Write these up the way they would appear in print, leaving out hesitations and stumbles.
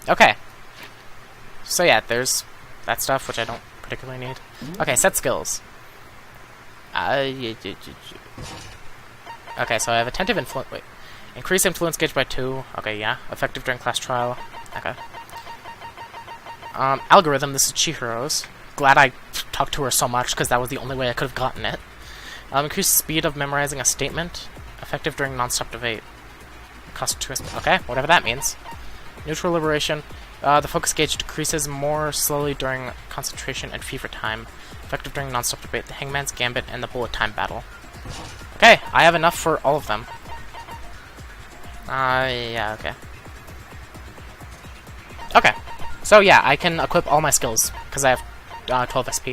Okay. So yeah, there's that stuff, which I don't particularly need. Okay, set skills. Okay, so I have attentive influence. Wait. Increase influence gauge by 2. Okay, yeah. Effective during class trial. Okay. Algorithm, this is Chihiro's. Glad I talked to her so much, because that was the only way I could have gotten it. Increase speed of memorizing a statement. Effective during non-stop debate. Cost 2. Okay, whatever that means. Neutral liberation. The focus gauge decreases more slowly during concentration and fever time. Effective during non-stop debate, the Hangman's Gambit, and the bullet time battle. Okay, I have enough for all of them. Yeah, okay. Okay, so yeah, I can equip all my skills, because I have 12 SP.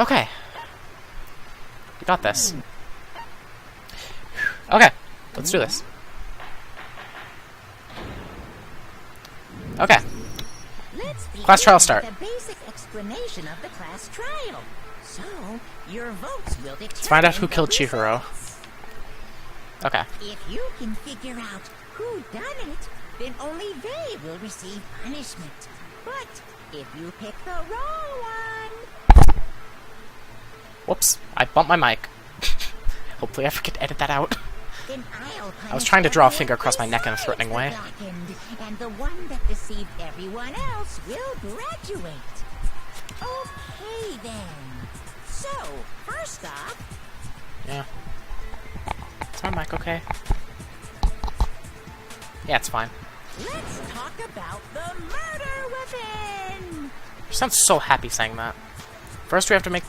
Okay. We got this. Okay, let's do this. Okay. Class trial start. The basic explanation of the class trial. So, your votes will determine. Let's find out who killed Chihiro. Okay. If you can figure out who done it, then only they will receive punishment. But if you pick the wrong one... Whoops, I bumped my mic. Hopefully I forget to edit that out. Then I was trying to draw a finger across my neck in a threatening way. And the one that deceived everyone else will graduate. Okay then. So, first off... Yeah. Is my mic okay? Yeah, it's fine. Let's talk about the murder weapon! You sound so happy saying that. First we have to make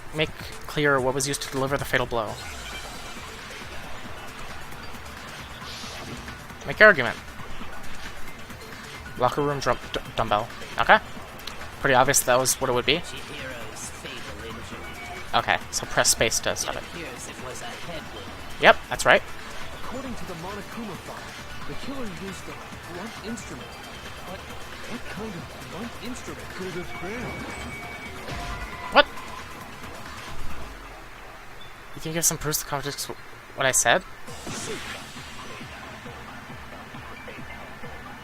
clear what was used to deliver the fatal blow. Make your argument. Locker room dumbbell. Okay. Pretty obvious that was what it would be. Okay, so press space to stop it. Yep, that's right. According to the Monokuma file, the killer used a blunt instrument. But what kind of blunt instrument could it have been? What? You think you have some proof to contradict what I said?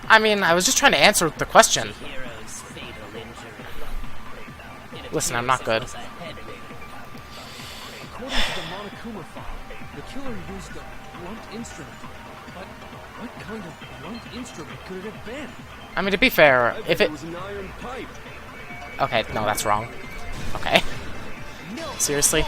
I mean, I was just trying to answer the question. Listen, I'm not good. According to the Monokuma file, the killer used a blunt instrument. But what kind of blunt instrument could it have been? I mean, to be fair, if it was an iron pipe. Okay, no, that's wrong. Okay. Seriously?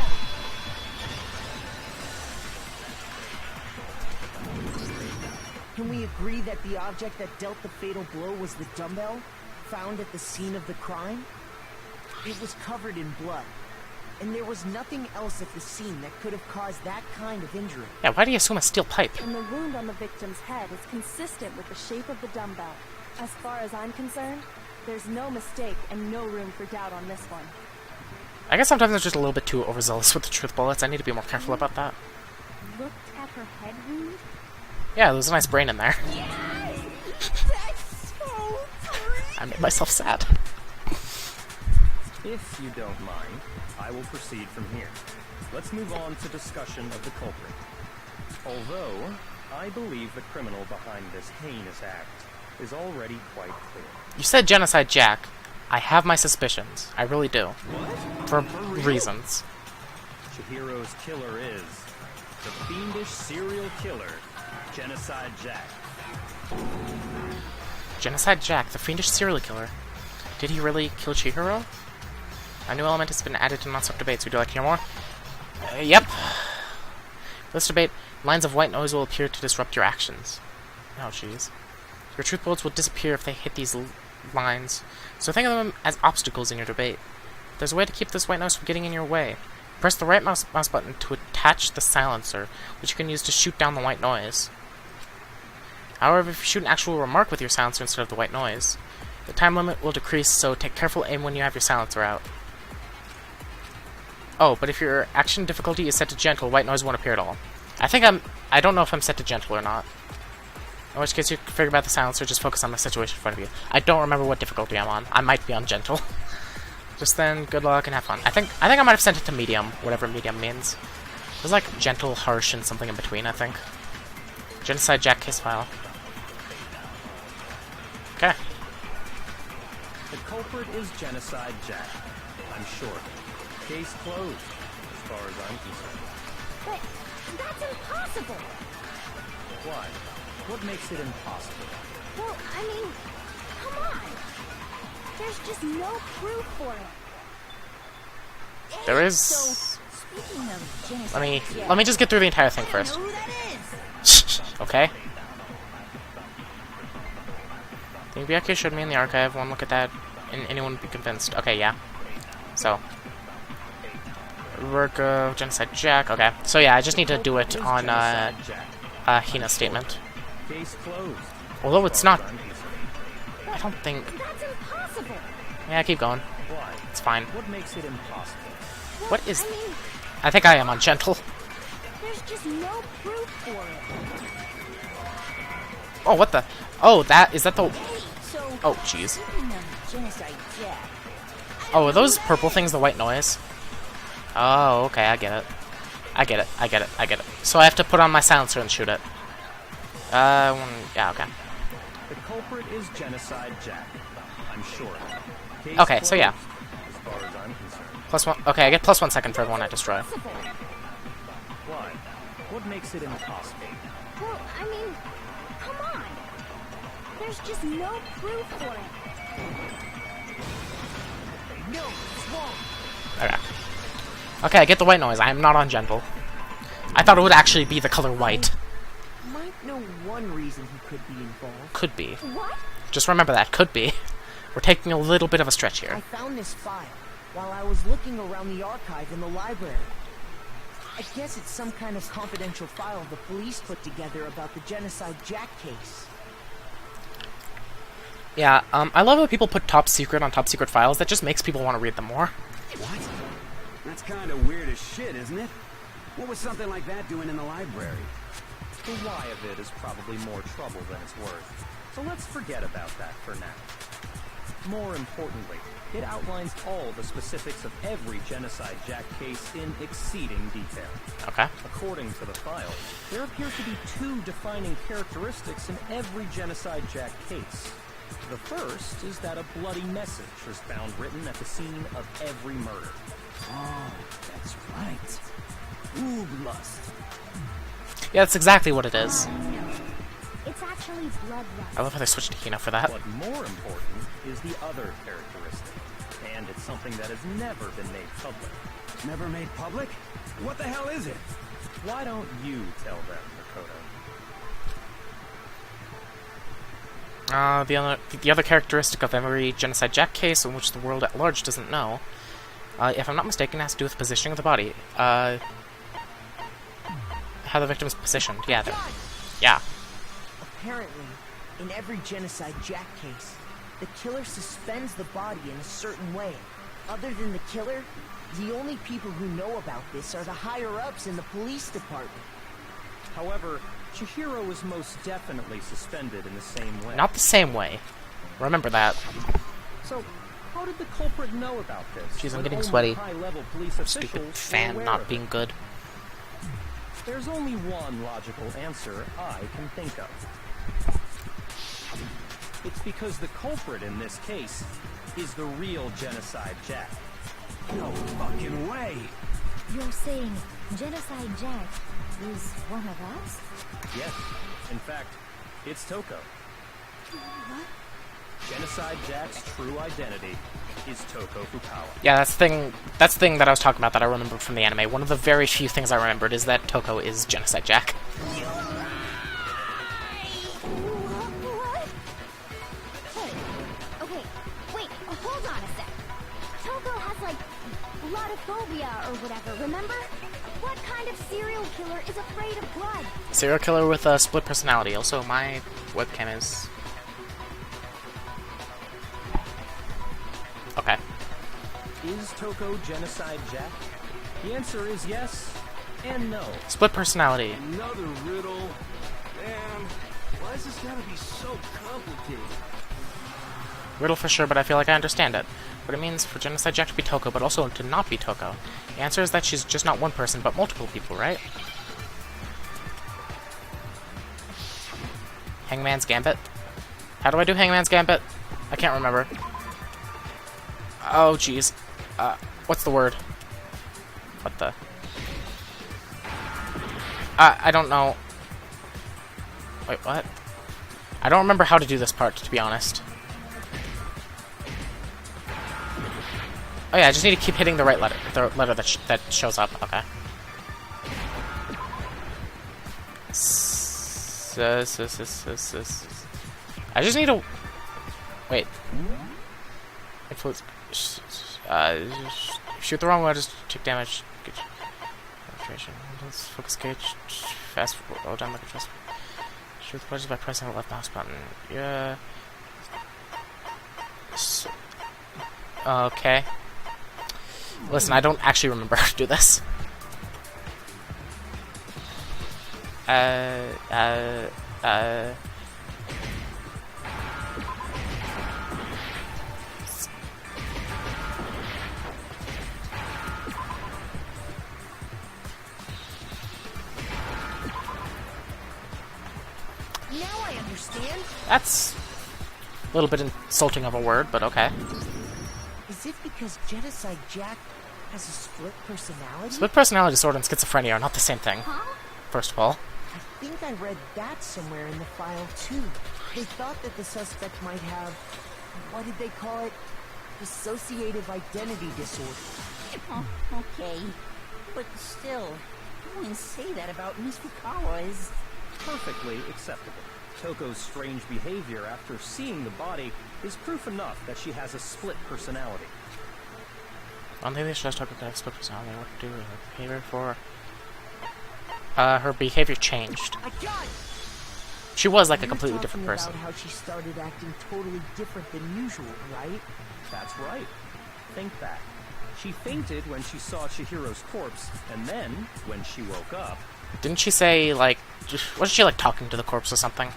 Can we agree that the object that dealt the fatal blow was the dumbbell, found at the scene of the crime? It was covered in blood, and there was nothing else at the scene that could have caused that kind of injury. Yeah, why do you assume a steel pipe? And the wound on the victim's head is consistent with the shape of the dumbbell. As far as I'm concerned, there's no mistake and no room for doubt on this one. I guess sometimes I'm just a little bit too overzealous with the truth bullets. I need to be more careful about that. Looked at her head wound? Yeah, there's a nice brain in there. Yes! That's so great! I made myself sad. If you don't mind, I will proceed from here. Let's move on to discussion of the culprit. Although, I believe the criminal behind this heinous act is already quite clear. You said Genocide Jack. I have my suspicions. I really do. What? For reasons. Chihiro's killer is the fiendish serial killer, Genocide Jack. Genocide Jack, the fiendish serial killer. Did he really kill Chihiro? A new element has been added to non-stop debates. Would you like to hear more? Yep. This debate, lines of white noise will appear to disrupt your actions. Oh, jeez. Your truth bullets will disappear if they hit these lines, so think of them as obstacles in your debate. There's a way to keep this white noise from getting in your way. Press the right mouse button to attach the silencer, which you can use to shoot down the white noise. However, if you shoot an actual remark with your silencer instead of the white noise, the time limit will decrease, so take careful aim when you have your silencer out. Oh, but if your action difficulty is set to gentle, white noise won't appear at all. I don't know if I'm set to gentle or not. In which case, you can figure out the silencer, just focus on the situation in front of you. I don't remember what difficulty I'm on. I might be on gentle. Just then, good luck and have fun. I think I might have sent it to medium, whatever medium means. There's like gentle, harsh, and something in between, I think. Genocide Jack case file. Okay. The culprit is Genocide Jack. I'm sure. Case closed, as far as I'm concerned. But that's impossible. Why? What makes it impossible? Well, I mean, come on. There's just no proof for it. There is. So, speaking of genocide, Let me just get through the entire thing first. I know who that is. Okay. The Byakuya showed me in the archive. One look at that, and anyone would be convinced. Okay, yeah. So, work of Genocide Jack. Okay. So yeah, I just need to do it on Hina's statement. Case closed. Although it's not. I don't think. That's impossible. Yeah, keep going. Why? It's fine. What makes it impossible? Well, What is? I mean, I think I am on gentle. there's just no proof for it. Oh, what the? Oh, is that the? Hey, so Oh, jeez. speaking of Genocide Jack, Oh, are those purple things the white noise? Oh, okay, I get it. I get it. So I have to put on my silencer and shoot it. Yeah, okay. The culprit is Genocide Jack. I'm sure. Case Okay, so yeah. closed, as far as I'm concerned. +1. Okay, I get +1 second for everyone I destroy. impossible. Why? What makes it impossible? Well, I mean, come on. There's just no proof for it. No, it's wrong. Okay. Okay, I get the white noise. I am not on gentle. I thought it would actually be the color white. Might know one reason he could be involved. Could be. What? Just remember that. Could be. We're taking a little bit of a stretch I here. found this file while I was looking around the archive in the library. I guess it's some kind of confidential file the police put together about the Genocide Jack case. Yeah, I love how people put top secret on top secret files. That just makes people want to read them more. What? That's kind of weird as shit, isn't it? What was something like that doing in the library? The why of it is probably more trouble than it's worth. So let's forget about that for now. More importantly, it outlines all the specifics of every Genocide Jack case in exceeding detail. Okay. According to the file, there appear to be two defining characteristics in every Genocide Jack case. The first is that a bloody message was found written at the scene of every murder. Oh, that's right. Ooblust. Yeah, that's exactly what it is. It's actually blood I love how they switched to Hina for that. But more important is the other characteristic, and it's something that has never been made public. Never made public? What the hell is it? Why don't you tell them, Makoto? The other characteristic of every Genocide Jack case in which the world at large doesn't know, if I'm not mistaken, has to do with the positioning of the body. How the victim's positioned. Yeah, yeah. Apparently, in every Genocide Jack case, the killer suspends the body in a certain way. Other than the killer, the only people who know about this are the higher-ups in the police department. However, Chihiro is most definitely suspended in the same way. Not the same way. Remember that. So, how did the culprit know about this? Jeez, I'm when getting only sweaty. high-level police officials Stupid were fan aware not of being it? good. There's only one logical answer I can think of. It's because the culprit in this case is the real Genocide Jack. No fucking way. You're saying Genocide Jack is one of us? Yes, in fact, it's Toko. What? Genocide Jack's true identity is Toko Fukawa. Yeah, that's the thing that I was talking about that I remember from the anime. One of the very few things I remembered is that Toko is Genocide Jack. What? Hey, okay, wait, hold on a sec. Toko has, like, blotophobia or whatever, remember? What kind of serial killer is afraid of blood? Serial killer with a split personality. Also, my webcam is... Okay. Is Toko Genocide Jack? The answer is yes and no. Split personality. Another riddle. Man, why is this gotta be so complicated? Riddle for sure, but I feel like I understand it. What it means for Genocide Jack to be Toko, but also to not be Toko. The answer is that she's just not one person, but multiple people, right? Hangman's Gambit? How do I do Hangman's Gambit? I can't remember. Oh, jeez. What's the word? What the? I don't know. Wait, what? I don't remember how to do this part, to be honest. Oh yeah, I just need to keep hitting the right letter. The letter that shows up. Okay. I just need to... Wait. Influence... shoot the wrong way, just take damage. Concentration. Focus gauge. Fast forward down the control. Shoot the punches by pressing the left mouse button. Yeah. Okay. Listen, I don't actually remember how to do this. Now I understand. That's a little bit insulting of a word, but okay. Is it because Genocide Jack has a split personality? Split personality disorder and schizophrenia are not the same thing, first of all. I think I read that somewhere in the file, too. They thought that the suspect might have... what did they call it? Dissociative identity disorder. Oh, okay. But still, going to say that about Miss Fukawa is... Perfectly acceptable. Toko's strange behavior after seeing the body is proof enough that she has a split personality. One thing they should talk about split personality. What to do with her behavior for... her behavior changed. I got it! She was like a You're completely talking different person. about how she started acting totally different than usual, right? That's right. Think back. She fainted when she saw Chihiro's corpse, and then, when she woke up... Didn't she say, like... wasn't she, like, talking to the corpse or something?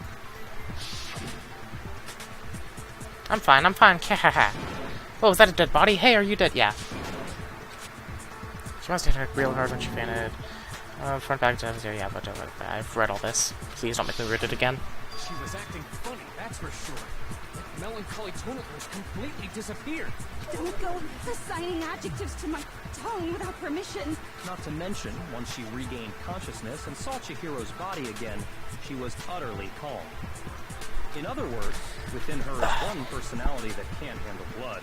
I'm fine, oh, was that a dead body? Hey, are you dead? Yeah. She must have hit her real hard when she fainted. Front back to yeah, but I've read all this. Please don't make me read it again. She was acting funny, that's for sure. The melancholy tone of hers completely disappeared. Don't go assigning adjectives to my tone without permission. Not to mention, once she regained consciousness and saw Chihiro's body again, she was utterly calm. In other words, within her is one personality that can't handle blood,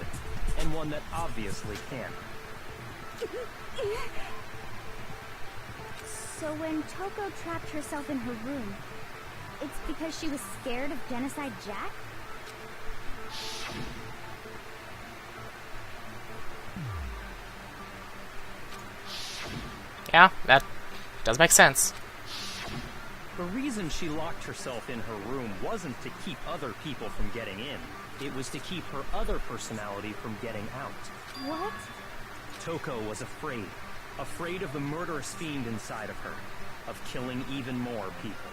and one that obviously can. So when Toko trapped herself in her room, it's because she was scared of Genocide Jack? Yeah, that does make sense. The reason she locked herself in her room wasn't to keep other people from getting in. It was to keep her other personality from getting out. What? Toko was afraid. Afraid of the murderous fiend inside of her. Of killing even more people.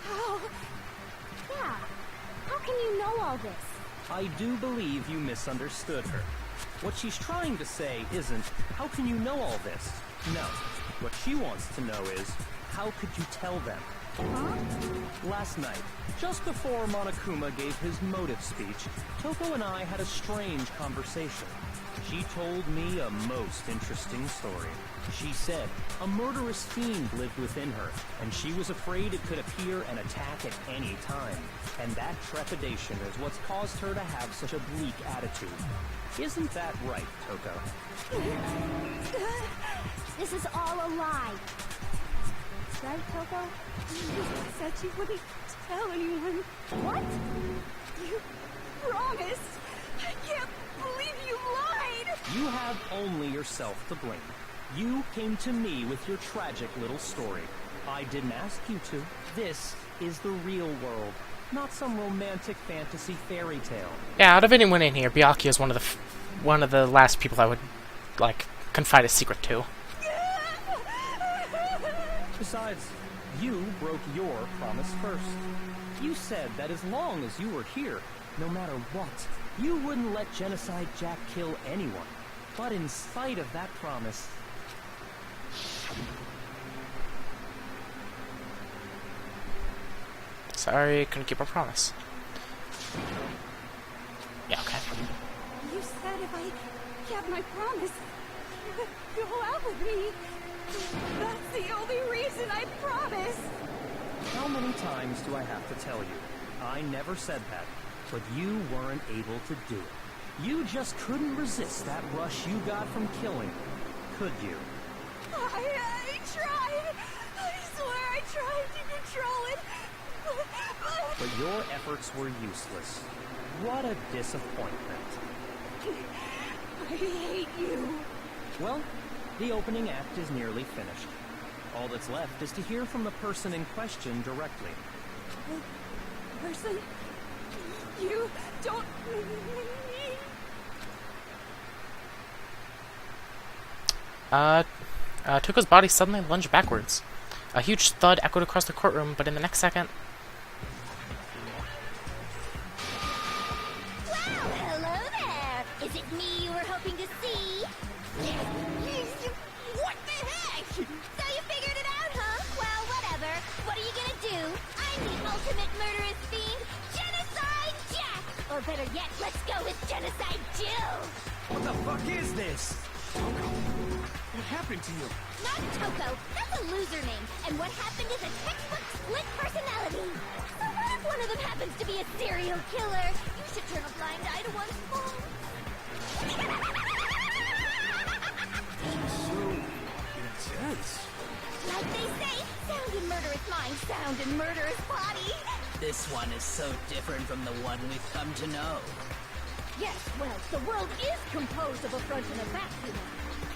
How? Yeah. How can you know all this? I do believe you misunderstood her. What she's trying to say isn't, how can you know all this? No. What she wants to know is, how could you tell them? Huh? Last night, just before Monokuma gave his motive speech, Toko and I had a strange conversation. She told me a most interesting story. She said a murderous fiend lived within her, and she was afraid it could appear and attack at any time. And that trepidation is what's caused her to have such a bleak attitude. Isn't that right, Toko? This is all a lie. Right, Toko? You said you wouldn't tell anyone. What? You promised. I can't believe you lied. You have only yourself to blame. You came to me with your tragic little story. I didn't ask you to. This is the real world, not some romantic fantasy fairy tale. Yeah, out of anyone in here, Byakuya is one of the last people I would, like, confide a secret to. Besides, you broke your promise first. You said that as long as you were here, no matter what, you wouldn't let Genocide Jack kill anyone. But in spite of that promise... Sorry, couldn't keep our promise. Yeah, okay. You I kept my promise. Go out with me. That's the only reason I promised. How many times do I have to tell you? I never said that, but you weren't able to do it. You just couldn't resist that rush you got from killing, could you? I tried. I swear I tried to control it. But your efforts were useless. What a disappointment. I hate you. Well, the opening act is nearly finished. All that's left is to hear from the person in question directly. Person? You don't mean... Tuco's body suddenly lunged backwards. A huge thud echoed across the courtroom, but in the next second... Well, hello there. Is it me you were hoping to see? What the heck? So you figured it out, huh? Well, whatever. What are you gonna do? I'm the ultimate murderous fiend, Genocide Jack! Or better yet, let's go with Genocide Jill! What the fuck is this? What happened to you? Not Toko. That's a loser name. And what happened is a textbook split personality. So what if one of them happens to be a serial killer? You should turn a blind eye to one's faults. So intense. Like they say, sound in murderous mind, sound in murderous body. This one is so different from the one we've come to know. Yes, well, the world is composed of a front and a back, you know.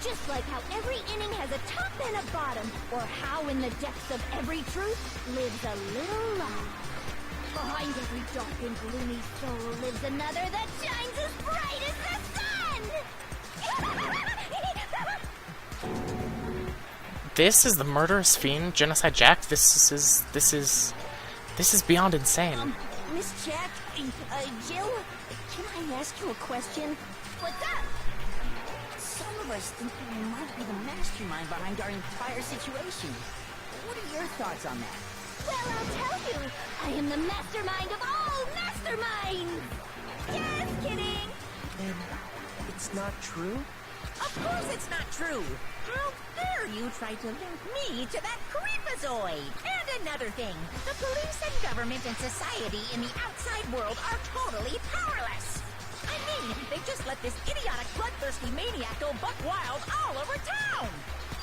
Just like how every inning has a top and a bottom, or how in the depths of every truth lives a little lie. Behind every dark and gloomy soul lives another that shines as bright as the sun! This is the murderous fiend, Genocide Jack? This is beyond insane. Miss Jack, Jill, can I ask you a question? What's up? Some of us think you might be the mastermind behind our entire situation. What are your thoughts on that? Well, I'll tell you. I am the mastermind of all masterminds! Just kidding! Then it's not true? Of course it's not true! How dare you try to link me to that creepazoid? And another thing, the police and government and society in the outside world are totally powerless! I mean, they just let this idiotic, bloodthirsty maniac go buck wild all over town!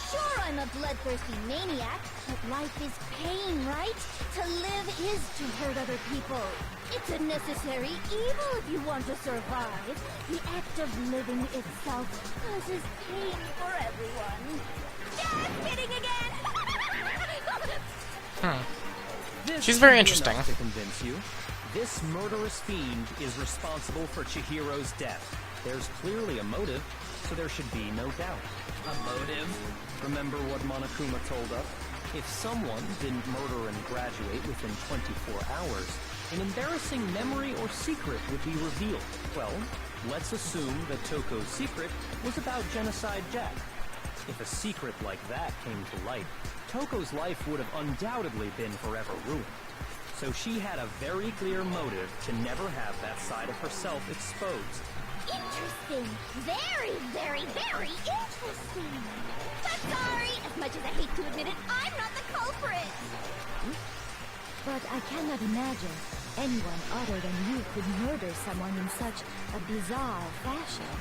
Sure, I'm a bloodthirsty maniac, but life is pain, right? To live is to hurt other people. It's a necessary evil if you want to survive. The act of living itself causes pain for everyone. Just kidding again! This She's very should be interesting. enough to convince you. This murderous fiend is responsible for Chihiro's death. There's clearly a motive, so there should be no doubt. A motive? Remember what Monokuma told us? If someone didn't murder and graduate within 24 hours, an embarrassing memory or secret would be revealed. Well, let's assume that Toko's secret was about Genocide Jack. If a secret like that came to light, Toko's life would have undoubtedly been forever ruined. So she had a very clear motive to never have that side of herself exposed. Interesting. Very, very, very interesting. But sorry, as much as I hate to admit it, I'm not the culprit. But I cannot imagine anyone other than you could murder someone in such a bizarre fashion.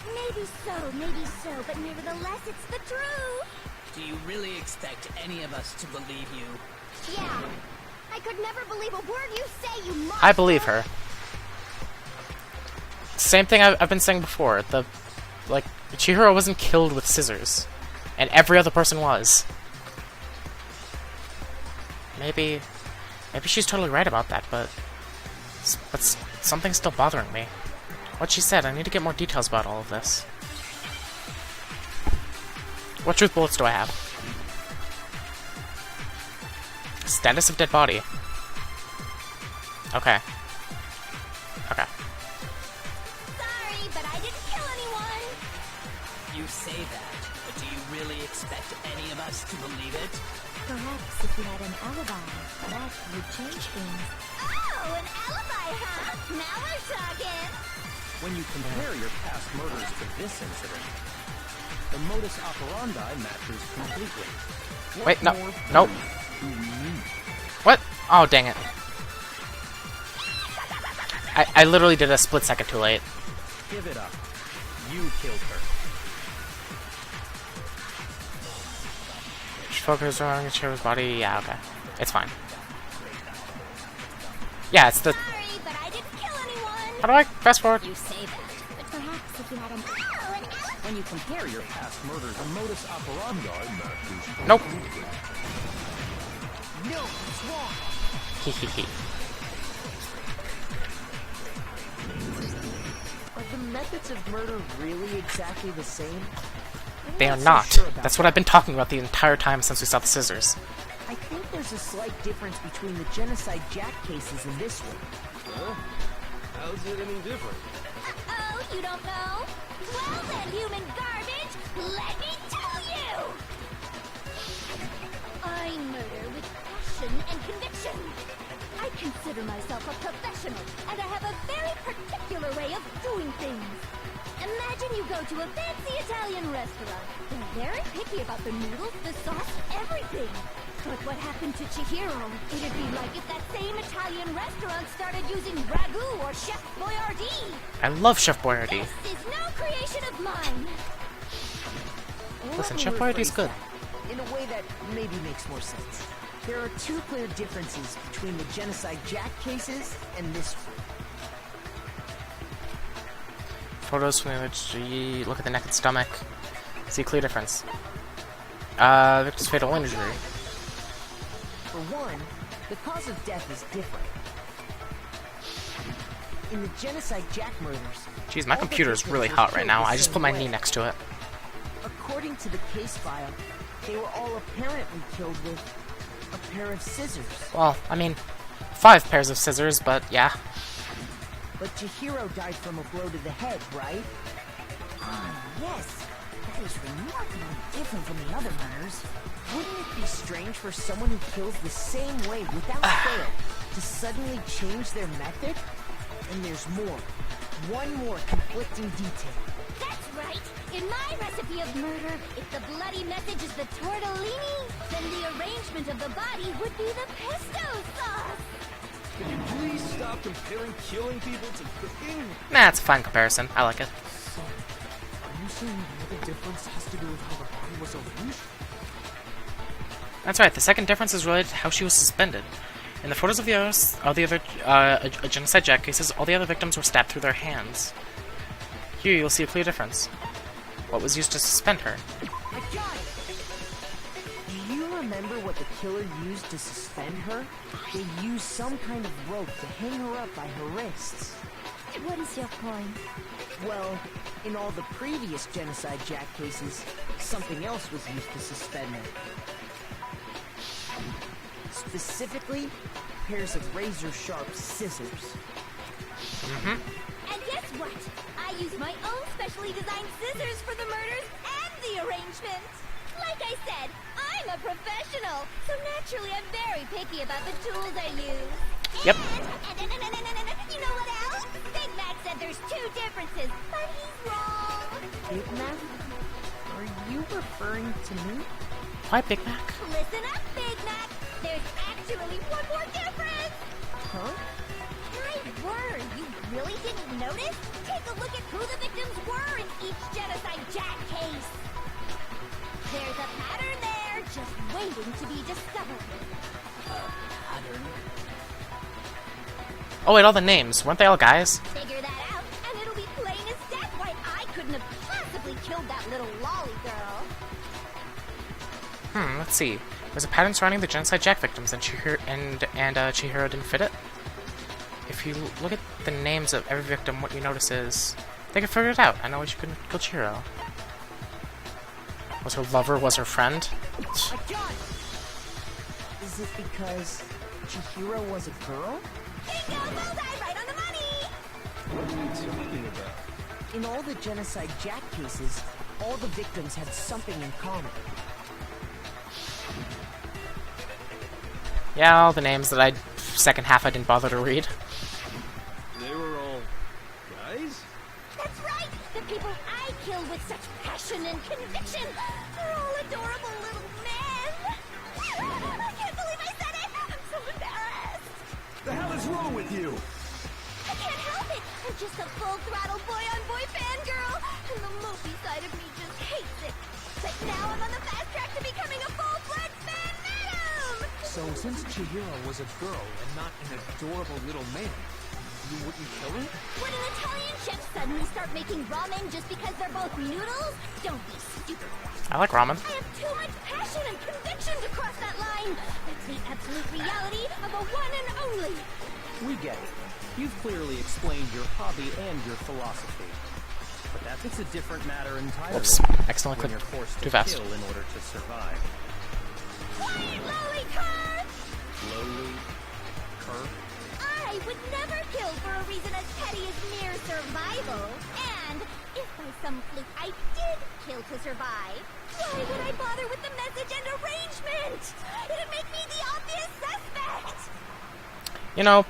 Maybe so, but nevertheless, it's the truth. Do you really expect any of us to believe you? Yeah. I could never believe a word you say, you monster. I believe her. Same thing I've been saying before. Chihiro wasn't killed with scissors, and every other person was. Maybe she's totally right about that, but something's still bothering me. What she said, I need to get more details about all of this. What truth bullets do I have? Status of dead body. Okay. Okay. Sorry, but I didn't kill anyone. You say that, but do you really expect any of us to believe it? Perhaps if you had an alibi, that would change things. Oh, an alibi, huh? Now we're talking. When you compare your past murders to this incident, the modus operandi matches completely. What Wait, no. more Nope. proof do we need? What? Oh, dang it. I literally did a split second too late. Give it up. You killed her. Just focus on Chihiro's body. Yeah, okay. It's fine. Yeah, it's the... Sorry, but I didn't kill anyone. How do I fast forward? You say that, but perhaps if you had an When you compare your past murders, the modus operandi matches. Nope. No, it's wrong. Hehehe. Are the methods of murder really exactly the same? I'm They are so not. sure about That's what I've been talking about the entire time since we saw the scissors. I think there's a slight difference between the Genocide Jack cases and this one. Huh? How's it any different? Oh, you don't know? Well then, human garbage, let me tell you! I murder with passion and conviction. I consider myself a professional, and I have a very particular way of doing things. Imagine you go to a fancy Italian restaurant. They're very picky about the noodles, the sauce, everything. But what happened to Chihiro? It'd be like if that same Italian restaurant started using ragu or Chef Boyardee. I love Chef Boyardee. This is no creation of mine. Listen, Let me Chef Boyardee's rephrase good. that in a way that maybe makes more sense. There are two clear differences between the Genocide Jack cases and this one. Photos from the image. Look at the neck and stomach. See a clear difference. Victim's fatal injury. For one, the cause of death is different. In the Genocide Jack murders... Jeez, my all the computer is victims really were hot right killed now. the I just same put my way. knee next to it. According to the case file, they were all apparently killed with a pair of scissors. Well, I mean, 5 pairs of scissors, but yeah. But Chihiro died from a blow to the head, right? Ah, yes. That is remarkably different from the other murders. Wouldn't it be strange for someone who kills the same way without fail to suddenly change their method? And there's more. One more conflicting detail. That's right. In my recipe of murder, if the bloody message is the tortellini, then the arrangement of the body would be the pesto sauce. Can you please stop comparing killing people to cooking? Nah, it's a fine comparison. I like it. So, are you saying the other difference has to do with how the body was arranged? That's right. The second difference is related to how she was suspended. In the photos of the other Genocide Jack cases, all the other victims were stabbed through their hands. Here, you'll see a clear difference. What was used to suspend her? I got it! Do you remember what the killer used to suspend her? They used some kind of rope to hang her up by her wrists. What is your point? Well, in all the previous Genocide Jack cases, something else was used to suspend her. Specifically, pairs of razor-sharp scissors. Mm-hmm. And guess what? I use my own specially designed scissors for the murders and the arrangement. Like I said, I'm a professional, so naturally I'm very picky about the tools I use. Yep. And you know what else? Big Mac said there's 2 differences, but he's wrong. Big Mac? Are you referring to me? Why Big Mac? Listen up, Big Mac. There's actually one more difference. Huh? My word, you really didn't notice? Take a look at who the victims were in each Genocide Jack case. There's a pattern there, just waiting to be discovered. Pattern. Oh wait, all the names. Weren't they all guys? Figure that out, and it'll be plain as death why I couldn't have possibly killed that little lolly girl. Let's see. There's a pattern surrounding the Genocide Jack victims, and Chihiro didn't fit it. If you look at the names of every victim, what you notice is they can figure it out. I know why she couldn't kill Chihiro. Was her lover? Was her friend? I got it! Is it because Chihiro was a girl? Bingo, bullseye, right on the money! What are you talking about? In all the Genocide Jack cases, all the victims had something in common. Yeah, all the names that second half I didn't bother to read. They were all guys? people I kill with such passion and conviction are all adorable little men. I can't believe I said it! I'm so embarrassed! The hell is wrong with you? I can't help it! I'm just a full-throttle boy-on-boy fangirl, and the movie side of me just hates it. But now I'm on the fast track to becoming a full-fledged fan madam! So since Chihiro was a girl and not an adorable little man, you wouldn't kill her? Would an Italian chef suddenly start making ramen just because they're both noodles? Don't be stupid. I like ramen. I have too much passion and conviction to cross that line. That's the absolute reality of a one and only. We get it. You've clearly explained your hobby and your philosophy. But that's a different matter entirely. Whoops. Accidentally When clicked you're forced too to fast. kill in order to survive. Quiet, lowly cur! Lowly cur? I would never kill for a reason as petty as mere survival. And if by some fluke I did kill to survive, why would I bother with the message and arrangement? It'd make me the obvious suspect. You know,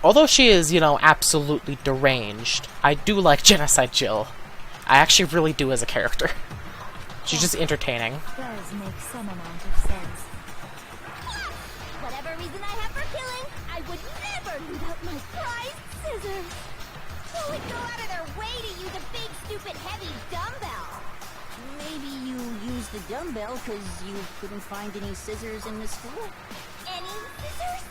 although she is, you know, absolutely deranged, I do like Genocide Jill. I actually really do as a character. She's just entertaining. Does make some amount of sense. Whatever reason I have for killing, I would never leave out my prized scissors. Who would go out of their way to use a big, stupid, heavy dumbbell? Maybe you used the dumbbell because you couldn't find any scissors in the school? Any scissors?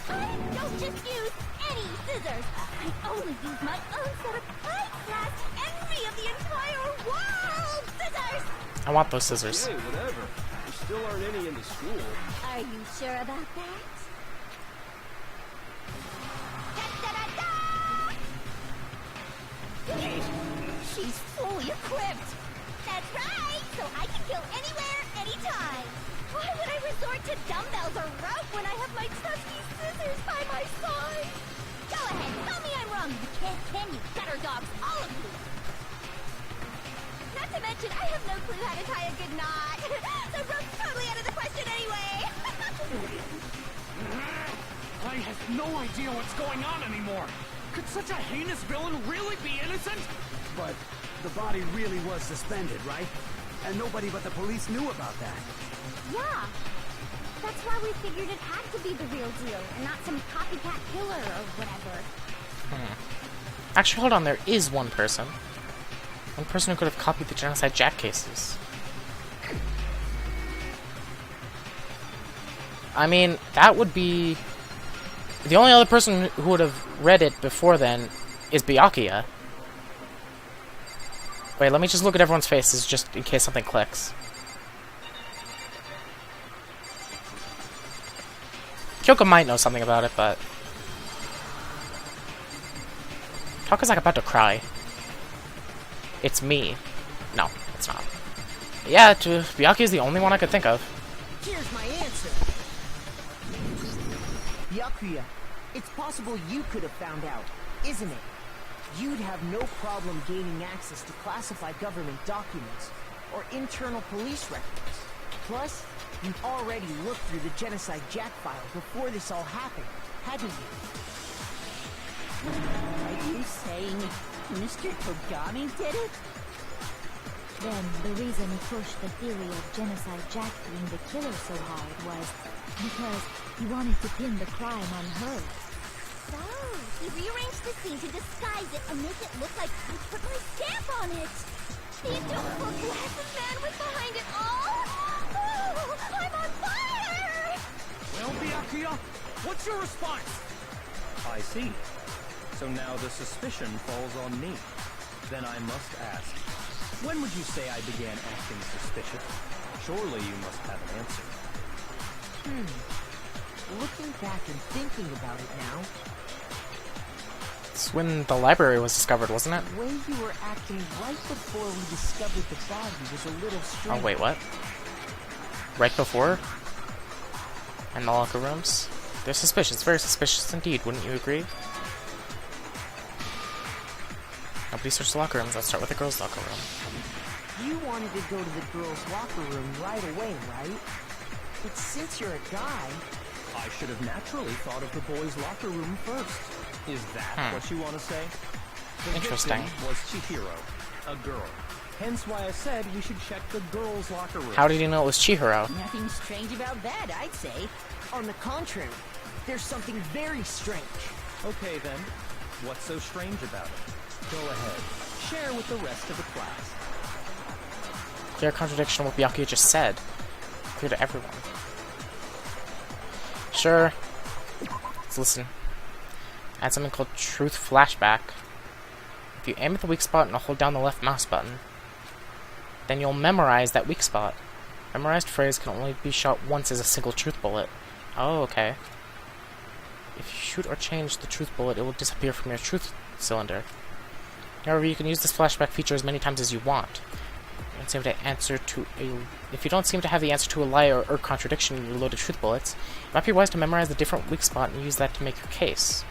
I don't just use any scissors. I only use my own set of high-class, envy of the entire world scissors! I want those scissors. Hey, whatever. There still aren't any in the school. Are you sure about that? Da-da-da-da! She's fully equipped. That's right! So I can kill anywhere, anytime! Why would I resort to dumbbells or rope when I have my trusty scissors by my side? Go ahead, tell me I'm wrong, you can you gutter dogs, all of you! Not to mention, I have no clue how to tie a good knot. The rope's totally out of the question anyway! I have no idea what's going on anymore. Could such a heinous villain really be innocent? But the body really was suspended, right? And nobody but the police knew about that. Yeah. That's why we figured it had to be the real deal, and not some copycat killer or whatever. Actually, hold on, there is one person. One person who could have copied the Genocide Jack cases. I mean, that would be... The only other person who would have read it before then is Byakuya. Wait, let me just look at everyone's faces just in case something clicks. Kyoko might know something about it, but... Kyoko's like about to cry. It's me. No, it's not. Yeah, Byakuya's the only one I could think of. Here's my answer. Byakuya, it's possible you could have found out, isn't it? You'd have no problem gaining access to classified government documents or internal police records. Plus, you've already looked through the Genocide Jack file before this all happened, hadn't you? Are you saying Mr. Togami did it? Then the reason he pushed the theory of Genocide Jack being the killer so hard was because he wanted to pin the crime on her. So, he rearranged the scene to disguise it and make it look like I put my stamp on it. The adorable glasses man was behind it all. Oh, I'm on fire! Well, Byakuya, what's your response? I see. So now the suspicion falls on me. Then I must ask, when would you say I began acting suspicious? Surely you must have an answer. Looking back and thinking about it now, It's when the library was discovered, wasn't it? the way you were acting right before we discovered the body was a little strange. Oh, wait, what? Right before? In the locker rooms? They're suspicious, very suspicious indeed, wouldn't you agree? Nobody searched the locker rooms, let's start with the girls' locker room. You wanted to go to the girls' locker room right away, right? But since you're a guy, I should have naturally thought of the boys' locker room first. Is that what you want to say? The Interesting. victim was Chihiro, a girl. Hence why I said we should check the girls' locker room. How did you know it was Chihiro? Nothing strange about that, I'd say. On the contrary, there's something very strange. Okay then, what's so strange about it? Go ahead, share with the rest of the class. Clear contradiction of what Byakuya just said. Clear to everyone. Sure. Let's listen. Add something called Truth Flashback. If you aim at the weak spot and hold down the left mouse button, then you'll memorize that weak spot. Memorized phrase can only be shot once as a single truth bullet. Oh, okay. If you shoot or change the truth bullet, it will disappear from your truth cylinder. However, you can use this flashback feature as many times as you want. If you don't seem to have the answer to a lie or contradiction in your loaded truth bullets, it might be wise to memorize the different weak spot and use that to make your case.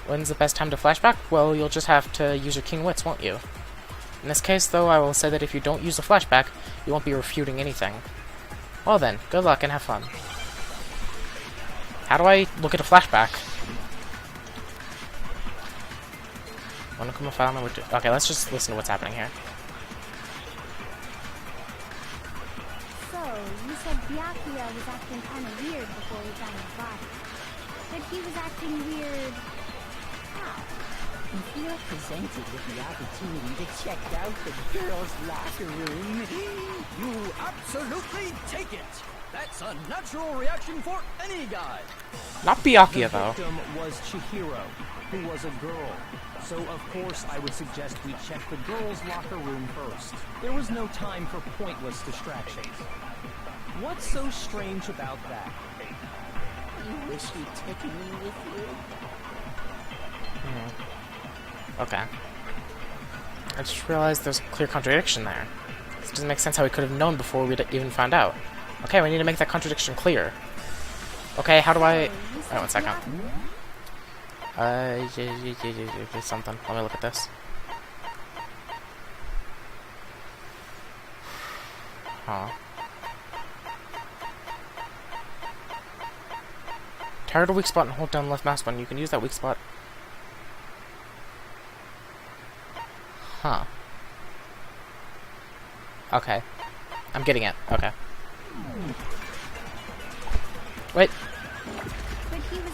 When's the best time to flashback? Well, you'll just have to use your king wits, won't you? In this case, though, I will say that if you don't use the flashback, you won't be refuting anything. Well then, good luck and have fun. How do I look at a flashback? Okay, let's just listen to what's happening here. So, you said Byakuya was acting kind of weird before we found his body. But he was acting weird... how? If you're presented with the opportunity to check out the girls' locker room, You absolutely take it! That's a natural reaction for any guy! Not Byakuya, though. The victim was Chihiro, who was a girl. So, of course, I would suggest we check the girls' locker room first. There was no time for pointless distractions. What's so strange about that? you wish you'd taken me with you. Okay. I just realized there's a clear contradiction there. This doesn't make sense how we could have known before we'd even found out. Okay, we need to make that contradiction clear. Okay, how do I... Wait 1 second. Something. Let me look at this. Huh. Target a weak spot and hold down the left mouse button. You can use that weak spot. Huh. Okay. I'm getting it. Okay. Wait.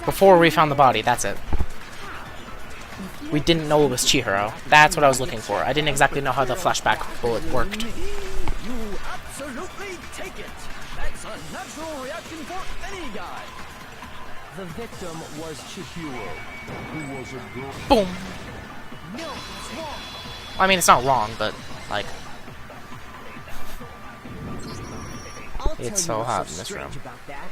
Before we found the body, that's it. We didn't know it was Chihiro. That's what I was looking for. I didn't exactly know how the flashback bullet worked. You absolutely take it! That's a natural reaction for any guy! The victim was Chihiro, who was a girl. Boom! No, it's wrong! I mean, it's not wrong, but, like... It's so hot in this room. About that.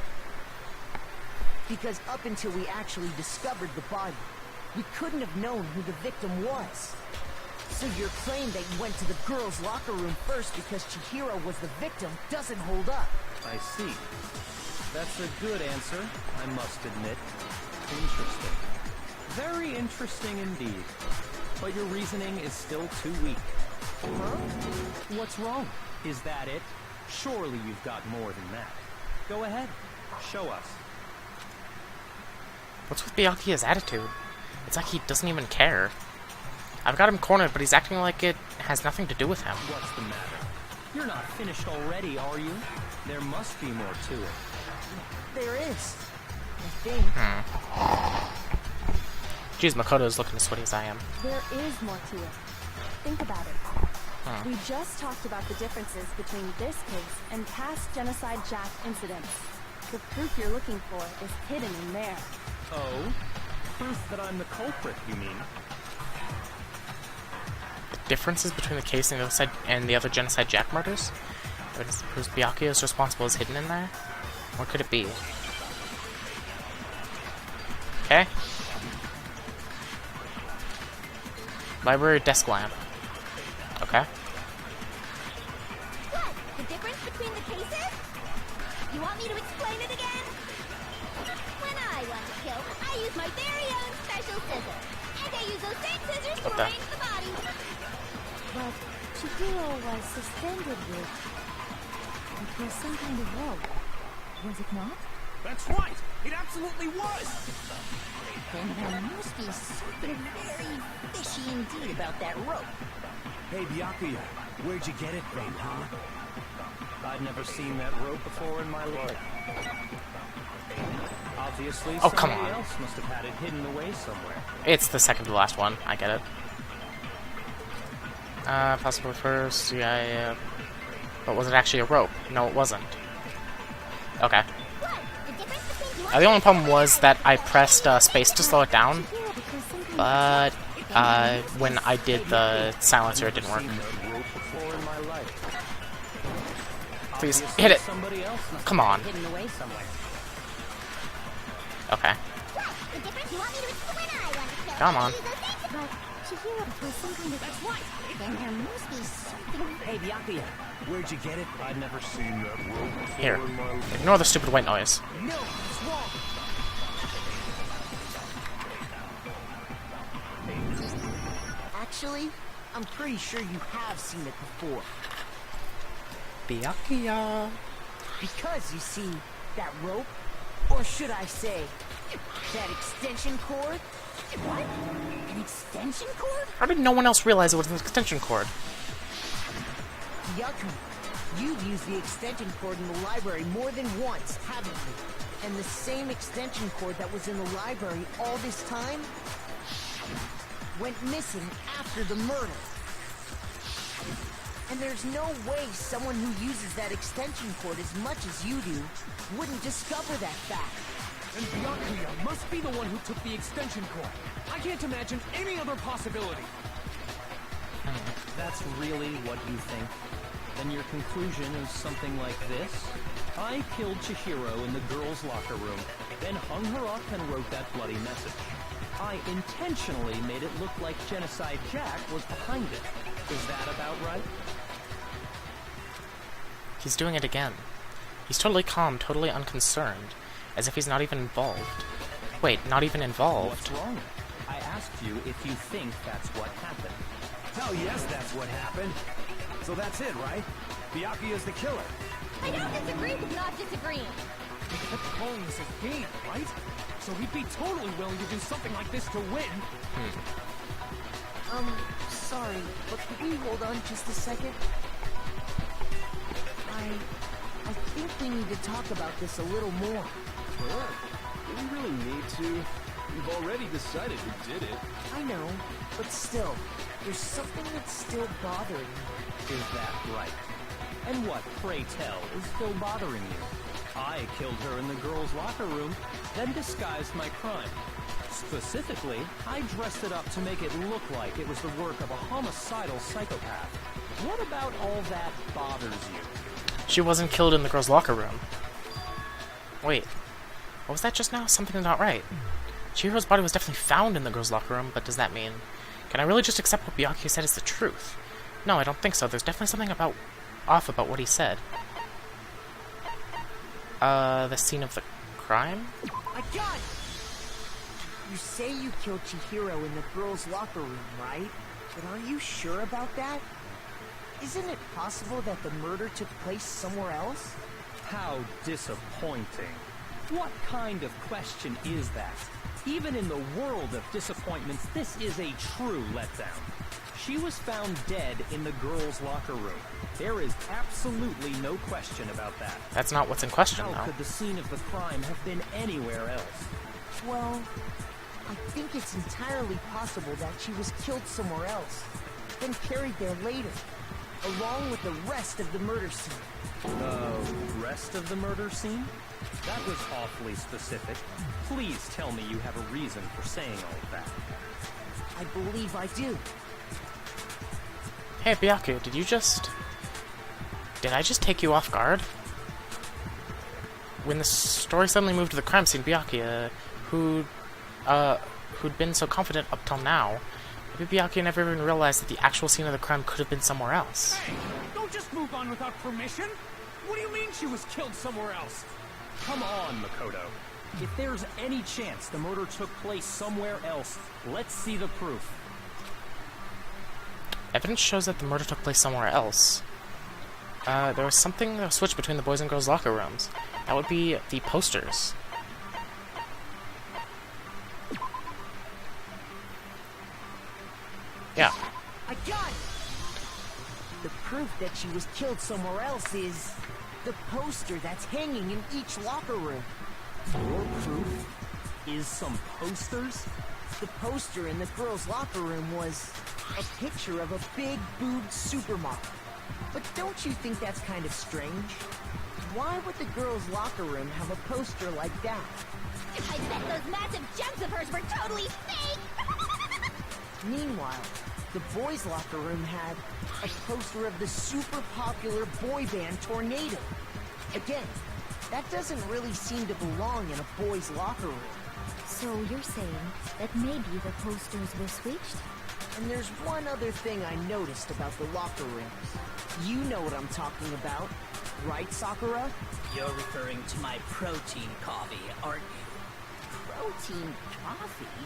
Because up until we actually discovered the body, we couldn't have known who the victim was. So your claim that you went to the girls' locker room first because Chihiro was the victim doesn't hold up. I see. That's a good answer, I must admit. Interesting. Very interesting indeed. But your reasoning is still too weak. Huh? What's wrong? Is that it? Surely you've got more than that. Go ahead. Show us. What's with Byakuya's attitude? It's like he doesn't even care. I've got him cornered, but he's acting like it has nothing to do with him. What's the matter? You're not finished already, are you? There must be more to it. There is. I think. Jeez, Makoto's looking as sweaty as I am. There is more to it. Think about it. We just talked about the differences between this case and past Genocide Jack incidents. The proof you're looking for is hidden in there. Oh? Proof that I'm the culprit, you mean? The differences between the case and the other Genocide Jack murders? Proves Byakuya is responsible is hidden in there? What could it be? Okay. Library desk lamp. Okay. What? The difference between the cases? You want me to explain it again? When I want to kill, I use my very own special scissors. And I use those same scissors to arrange the body. But Chihiro was suspended with... It was some kind of rope. Was it not? That's right! It absolutely was! Then there must be something very fishy indeed about that rope. Hey, Byakuya, where'd you get it from, huh? I'd never seen that rope before in my life. Obviously, Oh, come somebody on. else must have had it hidden away somewhere. It's the second to last one. I get it. Possibly first. Yeah. But was it actually a rope? No, it wasn't. Okay. The only problem was that I pressed space to slow it down, but when I did the silencer, it didn't work. Please, hit it! Come on. Okay. Come on. Then there must be something. Hey, Byakuya, where'd you get it? I'd never seen that rope before Here. in my life. Ignore the stupid white noise. No, it's wrong. Actually, I'm pretty sure you have seen it before. Byakuya. Because, you see, that rope, or should I say, that extension cord? What? An extension cord? How did no one else realize it was an extension cord? Byakuya, you've used the extension cord in the library more than once, haven't you? And the same extension cord that was in the library all this time went missing after the murder. And there's no way someone who uses that extension cord as much as you do wouldn't discover that fact. And Byakuya must be the one who took the extension cord. I can't imagine any other possibility. That's really what you think? Then your conclusion is something like this? I killed Chihiro in the girls' locker room, then hung her up and wrote that bloody message. I intentionally made it look like Genocide Jack was behind it. Is that about right? He's doing it again. He's totally calm, totally unconcerned, as if he's not even involved. Wait, not even involved? What's wrong? I asked you if you think that's what happened. Oh, yes, that's what happened. So that's it, right? Byakuya's the killer. I don't disagree with not disagreeing. He kept calling this a game, right? So he'd be totally willing to do something like this to win. Sorry, but could we hold on just a second? I think we need to talk about this a little more. Sure. Do we really need to? We've already decided who did it. I know, but still, there's something that's still bothering me. Is that right? And what, pray tell, is still bothering you? I killed her in the girls' locker room, then disguised my crime. Specifically, I dressed it up to make it look like it was the work of a homicidal psychopath. What about all that bothers you? She wasn't killed in the girls' locker room. Wait, what was that just now? Something not right. Chihiro's body was definitely found in the girls' locker room, but does that mean... Can I really just accept what Byakuya said is the truth? No, I don't think so. There's definitely something off about what he said. The scene of the crime? I got it! You say you killed Chihiro in the girls' locker room, right? But are you sure about that? Isn't it possible that the murder took place somewhere else? How disappointing. What kind of question is that? Even in the world of disappointments, this is a true letdown. She was found dead in the girls' locker room. There is absolutely no question about that. That's not what's in question, How though. could the scene of the crime have been anywhere else? Well, I think it's entirely possible that she was killed somewhere else, then carried there later, along with the rest of the murder scene. Rest of the murder scene? That was awfully specific. Please tell me you have a reason for saying all of that. I believe I do. Hey, Byakuya, Did I just take you off guard? When the story suddenly moved to the crime scene, Byakuya, who'd been so confident up till now, maybe Byakuya never even realized that the actual scene of the crime could have been somewhere else. Hey, don't just move on without permission. What do you mean she was killed somewhere else? Come on, Makoto. If there's any chance the murder took place somewhere else, let's see the proof. Evidence shows that the murder took place somewhere else. There was something that switched between the boys' and girls' locker rooms. That would be the posters. Yeah. I got it! The proof that she was killed somewhere else is the poster that's hanging in each locker room. Your proof is some posters? The poster in the girls' locker room was a picture of a big boobed supermodel. But don't you think that's kind of strange? Why would the girls' locker room have a poster like that? I bet those massive jugs of hers were totally fake! Meanwhile, the boys' locker room had a poster of the super popular boy band Tornado. Again, that doesn't really seem to belong in a boys' locker room. So you're saying that maybe the posters were switched? And there's one other thing I noticed about the locker rooms. You know what I'm talking about, right, Sakura? You're referring to my protein coffee, aren't you? Protein coffee?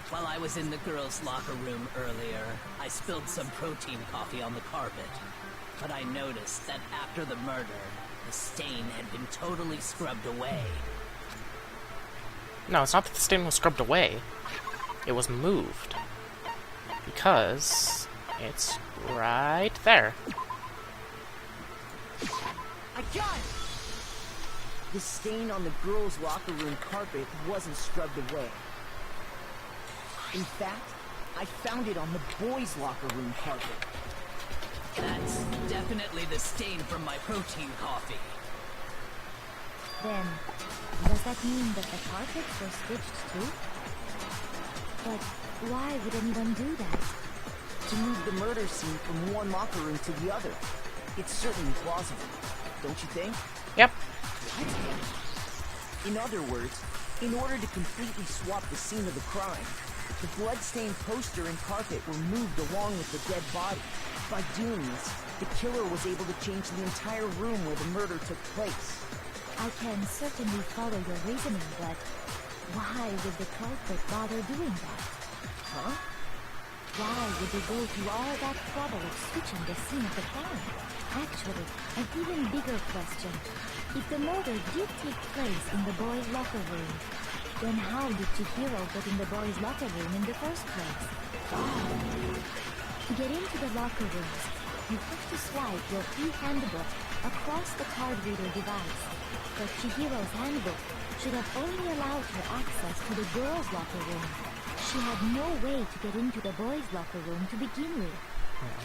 While I was in the girls' locker room earlier, I spilled some protein coffee on the carpet. But I noticed that after the murder, the stain had been totally scrubbed away. No, it's not that the stain was scrubbed away. It was moved. Because it's right there. I got it! The stain on the girls' locker room carpet wasn't scrubbed away. In fact, I found it on the boys' locker room carpet. That's definitely the stain from my protein coffee. Then, does that mean that the carpets were switched too? But why would anyone do that? To move the murder scene from one locker room to the other. It's certainly plausible, don't you think? Yep. In other words, in order to completely swap the scene of the crime, the blood-stained poster and carpet were moved along with the dead body. By doing this, the killer was able to change the entire room where the murder took place. I can certainly follow your reasoning, but why would the culprit bother doing that? Huh? Why would they go through all that trouble of switching the scene of the crime? Actually, an even bigger question. If the murder did take place in the boys' locker room, then how did Chihiro get in the boys' locker room in the first place? To get into the locker rooms, you have to swipe your e-handbook across the card reader device. But Chihiro's handbook should have only allowed her access to the girls' locker room. She had no way to get into the boys' locker room to begin with.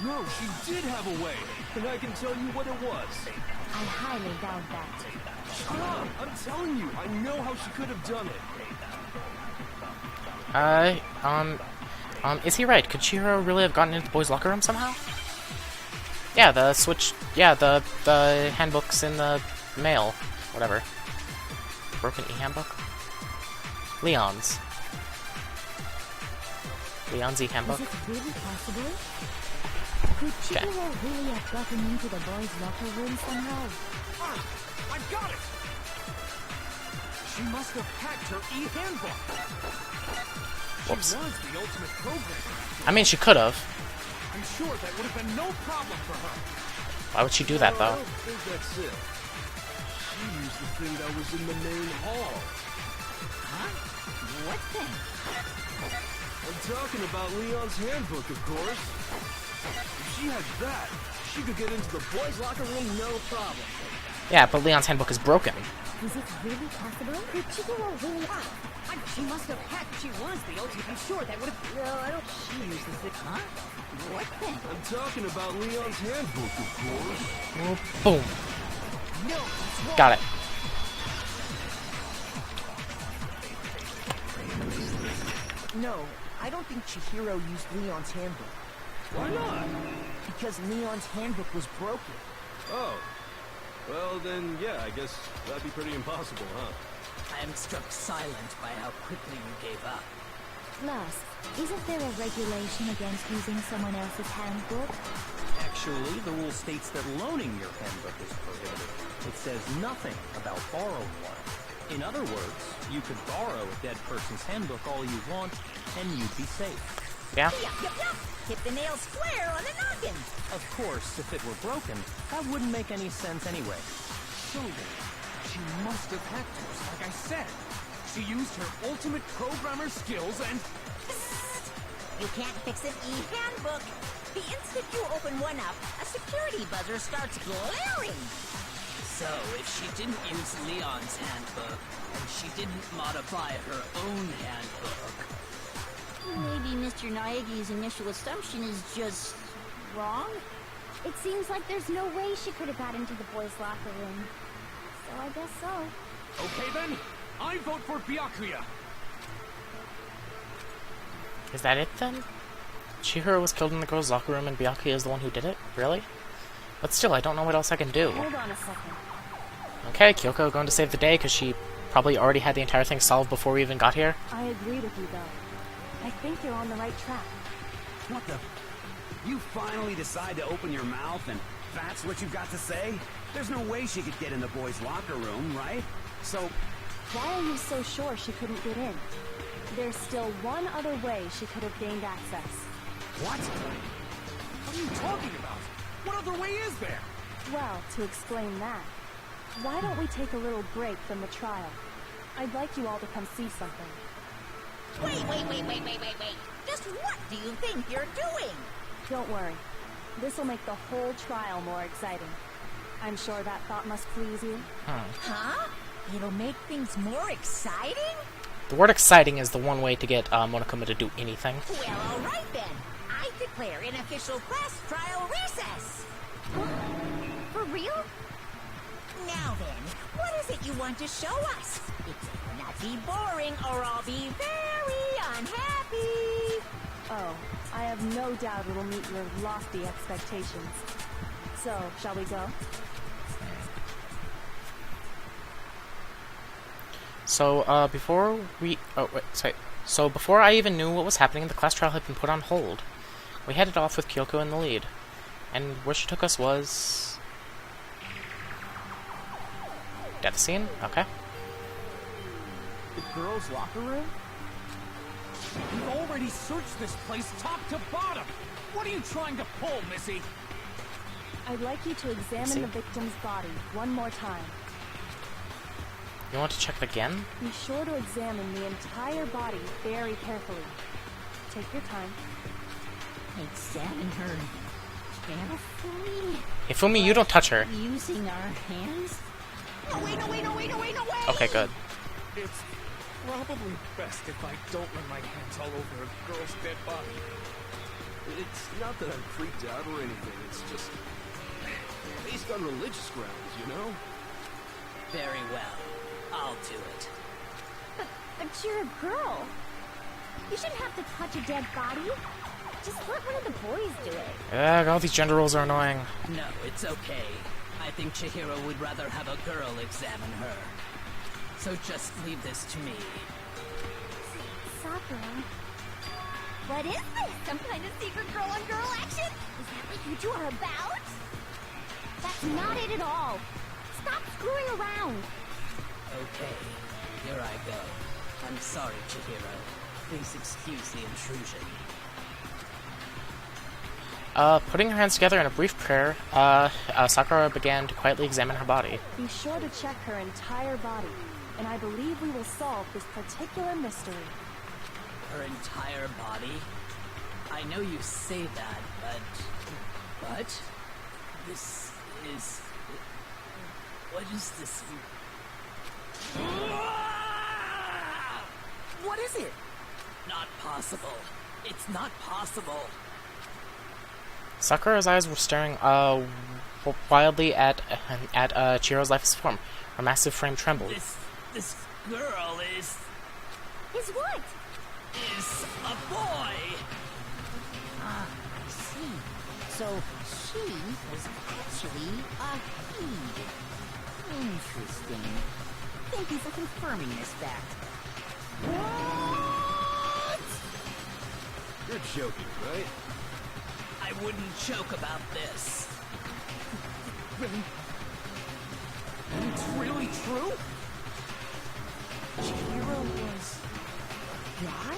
No, she did have a way, and I can tell you what it was. I highly doubt that. Shut up! I'm telling you, I know how she could have done it. Is he right? Could Chihiro really have gotten into the boys' locker room somehow? Yeah, the handbook's in the mail. Whatever. Broken e-handbook? Leon's e-handbook? Is it really possible? Could Chihiro really have gotten into the boys' locker room somehow? Ah! I got it! She must have hacked her e-handbook. Whoops. She was the ultimate programmer. I mean, she could have. I'm sure that would have been no problem for her. Why would she do that, though? I don't think that's it. She used the thing that was in the main hall. Huh? What thing? I'm talking about Leon's handbook, of course. If she had that, she could get into the boys' locker room no problem. Yeah, but Leon's handbook is broken. Is it really possible? Could Chihiro really have? She must have hacked. She was the ultimate. I'm sure that would have. No, I don't. She used the thing. Huh? What thing? I'm talking about Leon's handbook, of course. Oh, boom. No, it's wrong. Got it. No, I don't think Chihiro used Leon's handbook. Why not? Because Leon's handbook was broken. Oh. Well, then, yeah, I guess that'd be pretty impossible, huh? I am struck silent by how quickly you gave up. Plus, isn't there a regulation against using someone else's handbook? Actually, the rule states that loaning your handbook is prohibited. It says nothing about borrowing one. In other words, you could borrow a dead person's handbook all you want, and you'd be safe. Yeah? Yup. Hit the nail square on the noggin. Of course, if it were broken, that wouldn't make any sense anyway. So then, she must have hacked hers, like I said. She used her ultimate programmer skills and... You can't fix an e-handbook. The instant you open one up, a security buzzer starts glaring. So, if she didn't use Leon's handbook, and she didn't modify her own handbook... Maybe Mr. Naegi's initial assumption is just wrong? It seems like there's no way she could have got into the boys' locker room. So I guess so. Okay then, I vote for Byakuya. Is that it then? Chihiro was killed in the girls' locker room and Byakuya is the one who did it? Really? But still, I don't know what else I can do. Hold on a second. Okay, Kyoko going to save the day because she probably already had the entire thing solved before we even got here. I agree with you, though. I think you're on the right track. What the? You finally decide to open your mouth and that's what you've got to say? There's no way she could get in the boys' locker room, right? So... Why are you so sure she couldn't get in? There's still one other way she could have gained access. What? What are you talking about? What other way is there? Well, to explain that, why don't we take a little break from the trial? I'd like you all to come see something. Wait. Just what do you think you're doing? Don't worry. This'll make the whole trial more exciting. I'm sure that thought must please you. Huh? It'll make things more exciting? The word exciting is the one way to get Monokuma to do anything. Well, alright then. I declare an official class trial recess. For real? Now then, what is it you want to show us? It better not be boring or I'll be very unhappy. Oh, I have no doubt it'll meet your lofty expectations. So, shall we go? So, before we... Oh, wait, sorry. So, before I even knew what was happening, the class trial had been put on hold. We headed off with Kyoko in the lead. And where she took us was... death scene? Okay. The girls' locker room? We've already searched this place top to bottom! What are you trying to pull, Missy? I'd like you to examine the victim's body one more time. You want to check it again? Be sure to examine the entire body very carefully. Take your time. Examine her carefully. Ifumi, you don't touch her. Using our hands? No, wait. Okay, good. It's probably best if I don't run my hands all over a girl's dead body. It's not that I'm freaked out or anything, it's just... based on religious grounds, you know? Very well. I'll do it. But you're a girl. You shouldn't have to touch a dead body. Just let one of the boys do it. Ugh, all these gender roles are annoying. No, it's okay. I think Chihiro would rather have a girl examine her. So just leave this to me. Sakura. What is this? Some kind of secret girl-on-girl action? Is that what you two are about? That's not it at all. Stop screwing around. Okay, here I go. I'm sorry, Chihiro. Please excuse the intrusion. Putting her hands together in a brief prayer, Sakura began to quietly examine her body. Be sure to check her entire body, and I believe we will solve this particular mystery. Her entire body? I know you say that, but... This is... What is this? What is it? Not possible. It's not possible. Sakura's eyes were staring wildly at Chihiro's lifeless form. Her massive frame trembled. This girl is what? Is a boy. Ah, I see. So she was actually a he. Interesting. Thank you for confirming this fact. What? You're joking, right? I wouldn't joke about this. Then it's really true? Chihiro was a guy?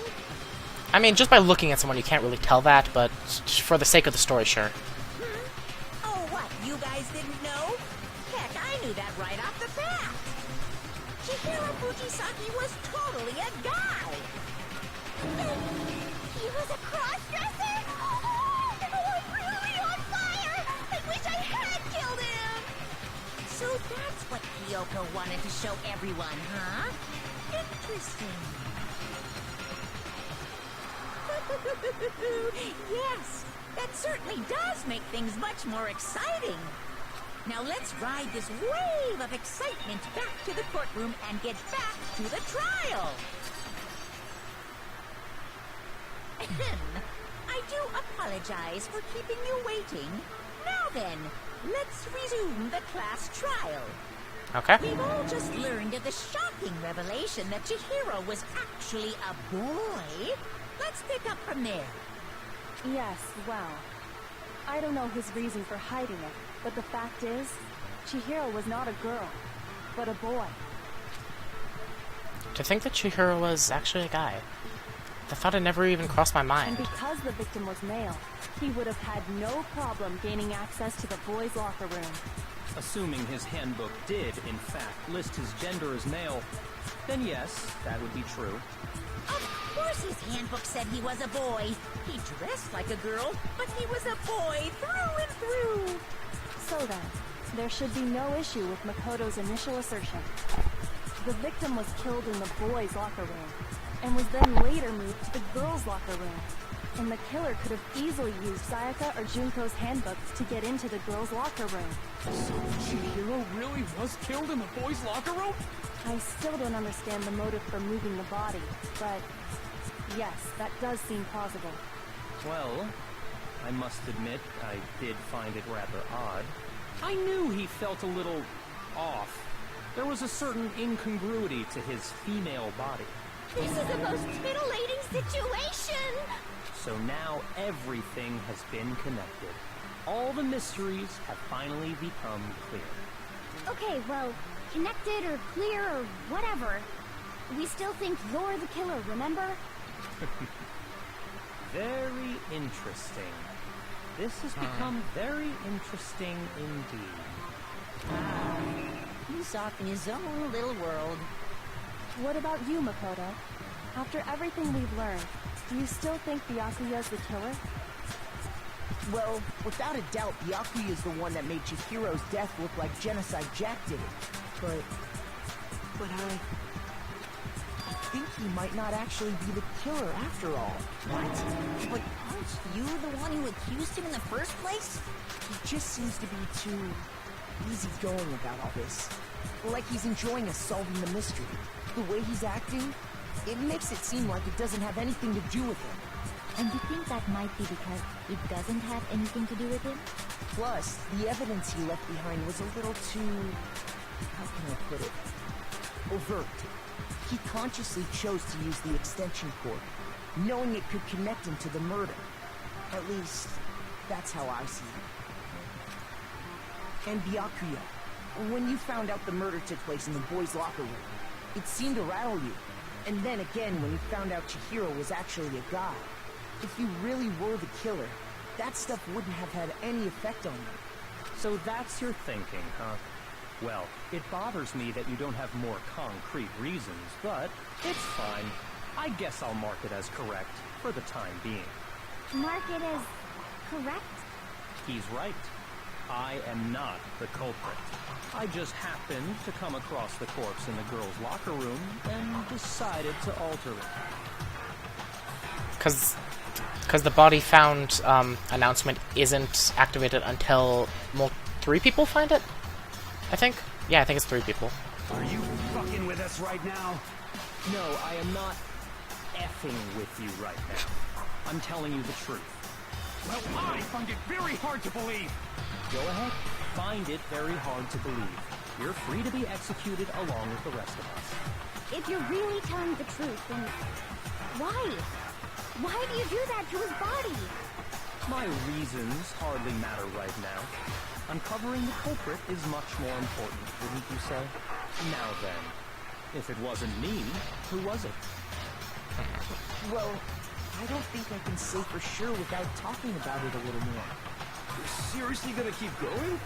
I mean, just by looking at someone you can't really tell that, but for the sake of the story, sure. Oh, what? You guys didn't know? Heck, I knew that right off the bat. Chihiro Fujisaki was totally a guy. He was a cross Mako wanted to show everyone, huh? Interesting. Yes, that certainly does make things much more exciting. Now let's ride this wave of excitement back to the courtroom and get back to the trial. I do apologize for keeping you waiting. Now then, let's resume the class trial. Okay. We've all just learned of the shocking revelation that Chihiro was actually a boy. Let's pick up from there. Yes, well, I don't know his reason for hiding it, but the fact is, Chihiro was not a girl, but a boy. To think that Chihiro was actually a guy. The thought had never even crossed my And mind. because the victim was male, he would have had no problem gaining access to the boys' locker room. Assuming his handbook did, in fact, list his gender as male, then yes, that would be true. Of course his handbook said he was a boy. He dressed like a girl, but he was a boy through and through. So then, there should be no issue with Makoto's initial assertion. The victim was killed in the boys' locker room, and was then later moved to the girls' locker room. And the killer could have easily used Sayaka or Junko's handbooks to get into the girls' locker room. So Chihiro really was killed in the boys' locker room? I still don't understand the motive for moving the body, but yes, that does seem plausible. Well, I must admit, I did find it rather odd. I knew he felt a little off. There was a certain incongruity to his female body. This is the most titillating situation! So now everything has been connected. All the mysteries have finally become clear. Okay, well, connected or clear or whatever, we still think you're the killer, remember? Very interesting. This has become very interesting indeed. He's off in his own little world. What about you, Makoto? After everything we've learned, do you still think Byakuya's the killer? Well, without a doubt, Byakuya is the one that made Chihiro's death look like Genocide Jack did it. But I think he might not actually be the killer after all. What? But aren't you the one who accused him in the first place? He just seems to be too easygoing about all this. Like he's enjoying us solving the mystery. The way he's acting, it makes it seem like it doesn't have anything to do with him. And you think that might be because it doesn't have anything to do with him? Plus, the evidence he left behind was a little too... how can I put it? Overt. He consciously chose to use the extension cord, knowing it could connect him to the murder. At least, that's how I see it. And Byakuya, when you found out the murder took place in the boys' locker room, it seemed to rattle you. And then again, when you found out Chihiro was actually a guy, if you really were the killer, that stuff wouldn't have had any effect on you. So that's your thinking, huh? Well, it bothers me that you don't have more concrete reasons, but it's fine. I guess I'll mark it as correct for the time being. Mark it as correct? He's right. I am not the culprit. I just happened to come across the corpse in the girls' locker room and decided to alter it. Because the body found announcement isn't activated until 3 people find it? I think? Yeah, I think it's 3 people. Are you fucking with us right now? No, I am not effing with you right now. I'm telling you the truth. Well, I find it very hard to believe. Go ahead, find it very hard to believe. You're free to be executed along with the rest of us. If you're really telling the truth, then why? Why do you do that to his body? My reasons hardly matter right now. Uncovering the culprit is much more important, wouldn't you say? Now then, if it wasn't me, who was it? Well, I don't think I can say for sure without talking about it a little more. You're seriously gonna keep going?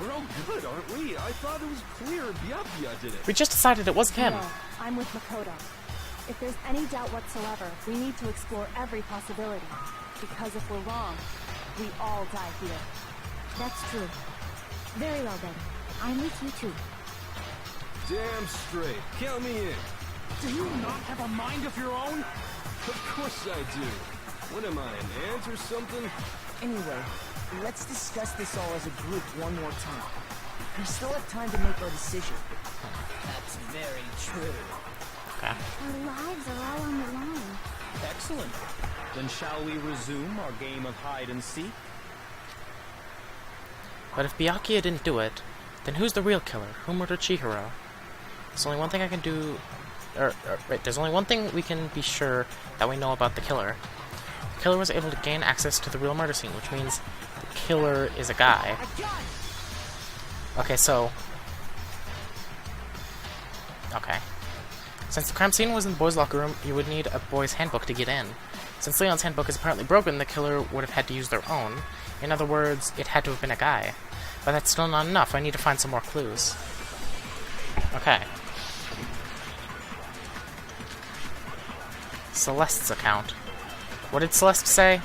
We're all good, aren't we? I thought it was clear Byakuya did it. We just decided it wasn't him. No, I'm with Makoto. If there's any doubt whatsoever, we need to explore every possibility. Because if we're wrong, we all die here. That's true. Very well then. I'm with you too. damn straight. Count me in. Do you not have a mind of your own? Of course I do. What am I, an ant or something? Anyway, let's discuss this all as a group one more time. We still have time to make our decision. That's very true. Okay. Our lives are all on the line. Excellent. Then shall we resume our game of hide and seek? But if Byakuya didn't do it, then who's the real killer? Who murdered Chihiro? There's only one thing I can do... Wait, there's only one thing we can be sure that we know about the killer. The killer was able to gain access to the real murder scene, which means the killer is a guy. Okay, so... Okay. Since the crime scene was in the boys' locker room, you would need a boys' handbook to get in. Since Leon's handbook is apparently broken, the killer would have had to use their own. In other words, it had to have been a guy. But that's still not enough. I need to find some more clues. Okay. Celeste's account. What did Celeste say?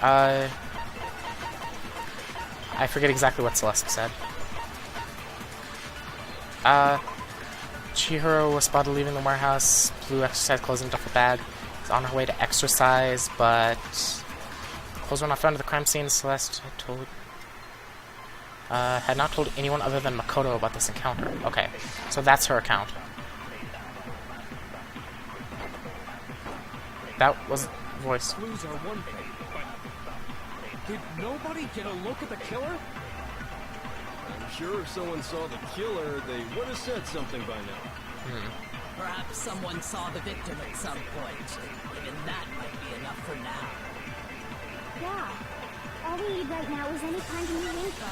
I forget exactly what Celeste said. Chihiro was spotted leaving the warehouse, blue exercise clothes in a duffel bag. Is on her way to exercise, but clothes were not found at the crime scene. Celeste had not told anyone other than Makoto about this encounter. Okay, so that's her account. That was voice. Clues are one thing, but did nobody get a look at the killer? I'm sure if someone saw the killer, they would have said something by now. Perhaps someone saw the victim at some point. Even that might be enough for now. Yeah. All we need right now is any kind of new info.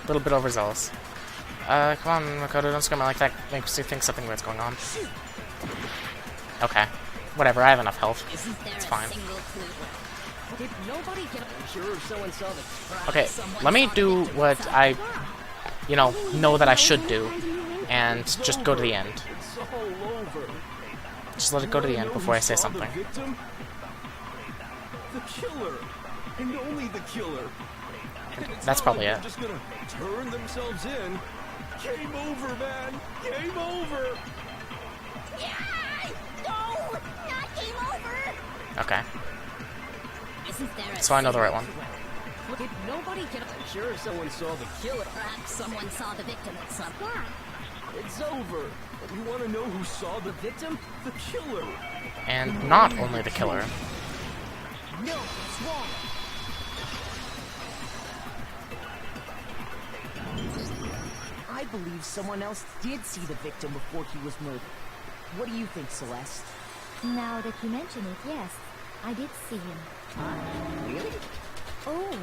Little bit overzealous. Come on, Makoto, don't scream like that. Makes you think something weird's going on. Okay. Whatever, I have enough health. It's fine. Did nobody get I'm sure if someone saw the Okay, let me do what I, know that I should do, and just go to the end. It's all over. Just let it go to the end before I say Saw something. The victim? The killer. And only the killer. And it's That's not probably like it. they're just gonna turn themselves in. Game over, man. Game over. Yeah! No! Not game over! Okay, Isn't there a so I know the right one. Did nobody get I'm sure if someone saw the killer? Perhaps someone saw the victim at some point. It's over. You want to know who saw the victim? The killer. And not only the killer. No, it's wrong. I believe someone else did see the victim before he was murdered. What do you think, Celeste? Now that you mention it, yes, I did see him. Really? Oh,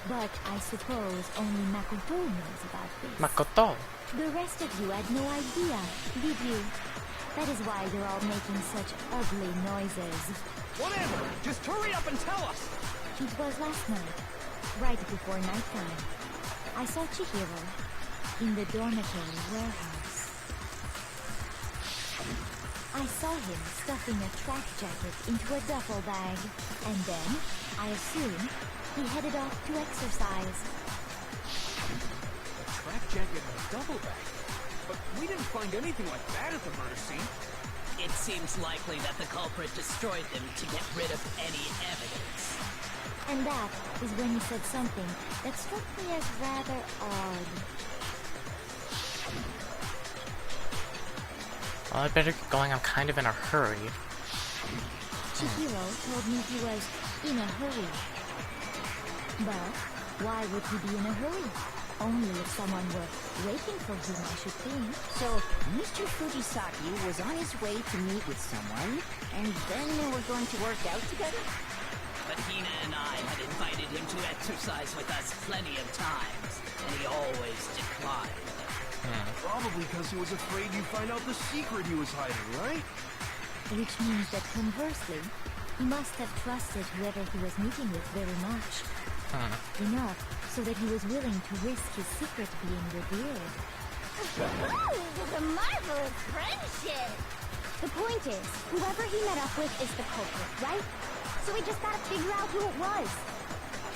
but I suppose only Makoto knows about this. Makoto. The rest of you had no idea, did you? That is why they're all making such ugly noises. whatever? Just hurry up and tell us! It was last night, right before nighttime. I saw Chihiro in the dormitory warehouse. I saw him stuffing a track jacket into a duffel bag, and then, I assume, he headed off to exercise. A track jacket and a duffel bag? But we didn't find anything like that at the murder scene. It seems likely that the culprit destroyed them to get rid of any evidence. And that is when he said something that struck me as rather odd. Well, I better get going. I'm kind of in a hurry. Chihiro told me he was in a hurry. But why would he be in a hurry? Only if someone were waiting for him, I should think. So, Mr. Fujisaki was on his way to meet with someone, and then they were going to work out together? But Hina and I had invited him to exercise with us plenty of times, and he always declined. Probably because he was afraid you'd find out the secret he was hiding, right? Which means that conversely, he must have trusted whoever he was meeting with very much. Enough so that he was willing to risk his secret being revealed. Ooh, a marvelous friendship! The point is, whoever he met up with is the culprit, right? So we just gotta figure out who it was.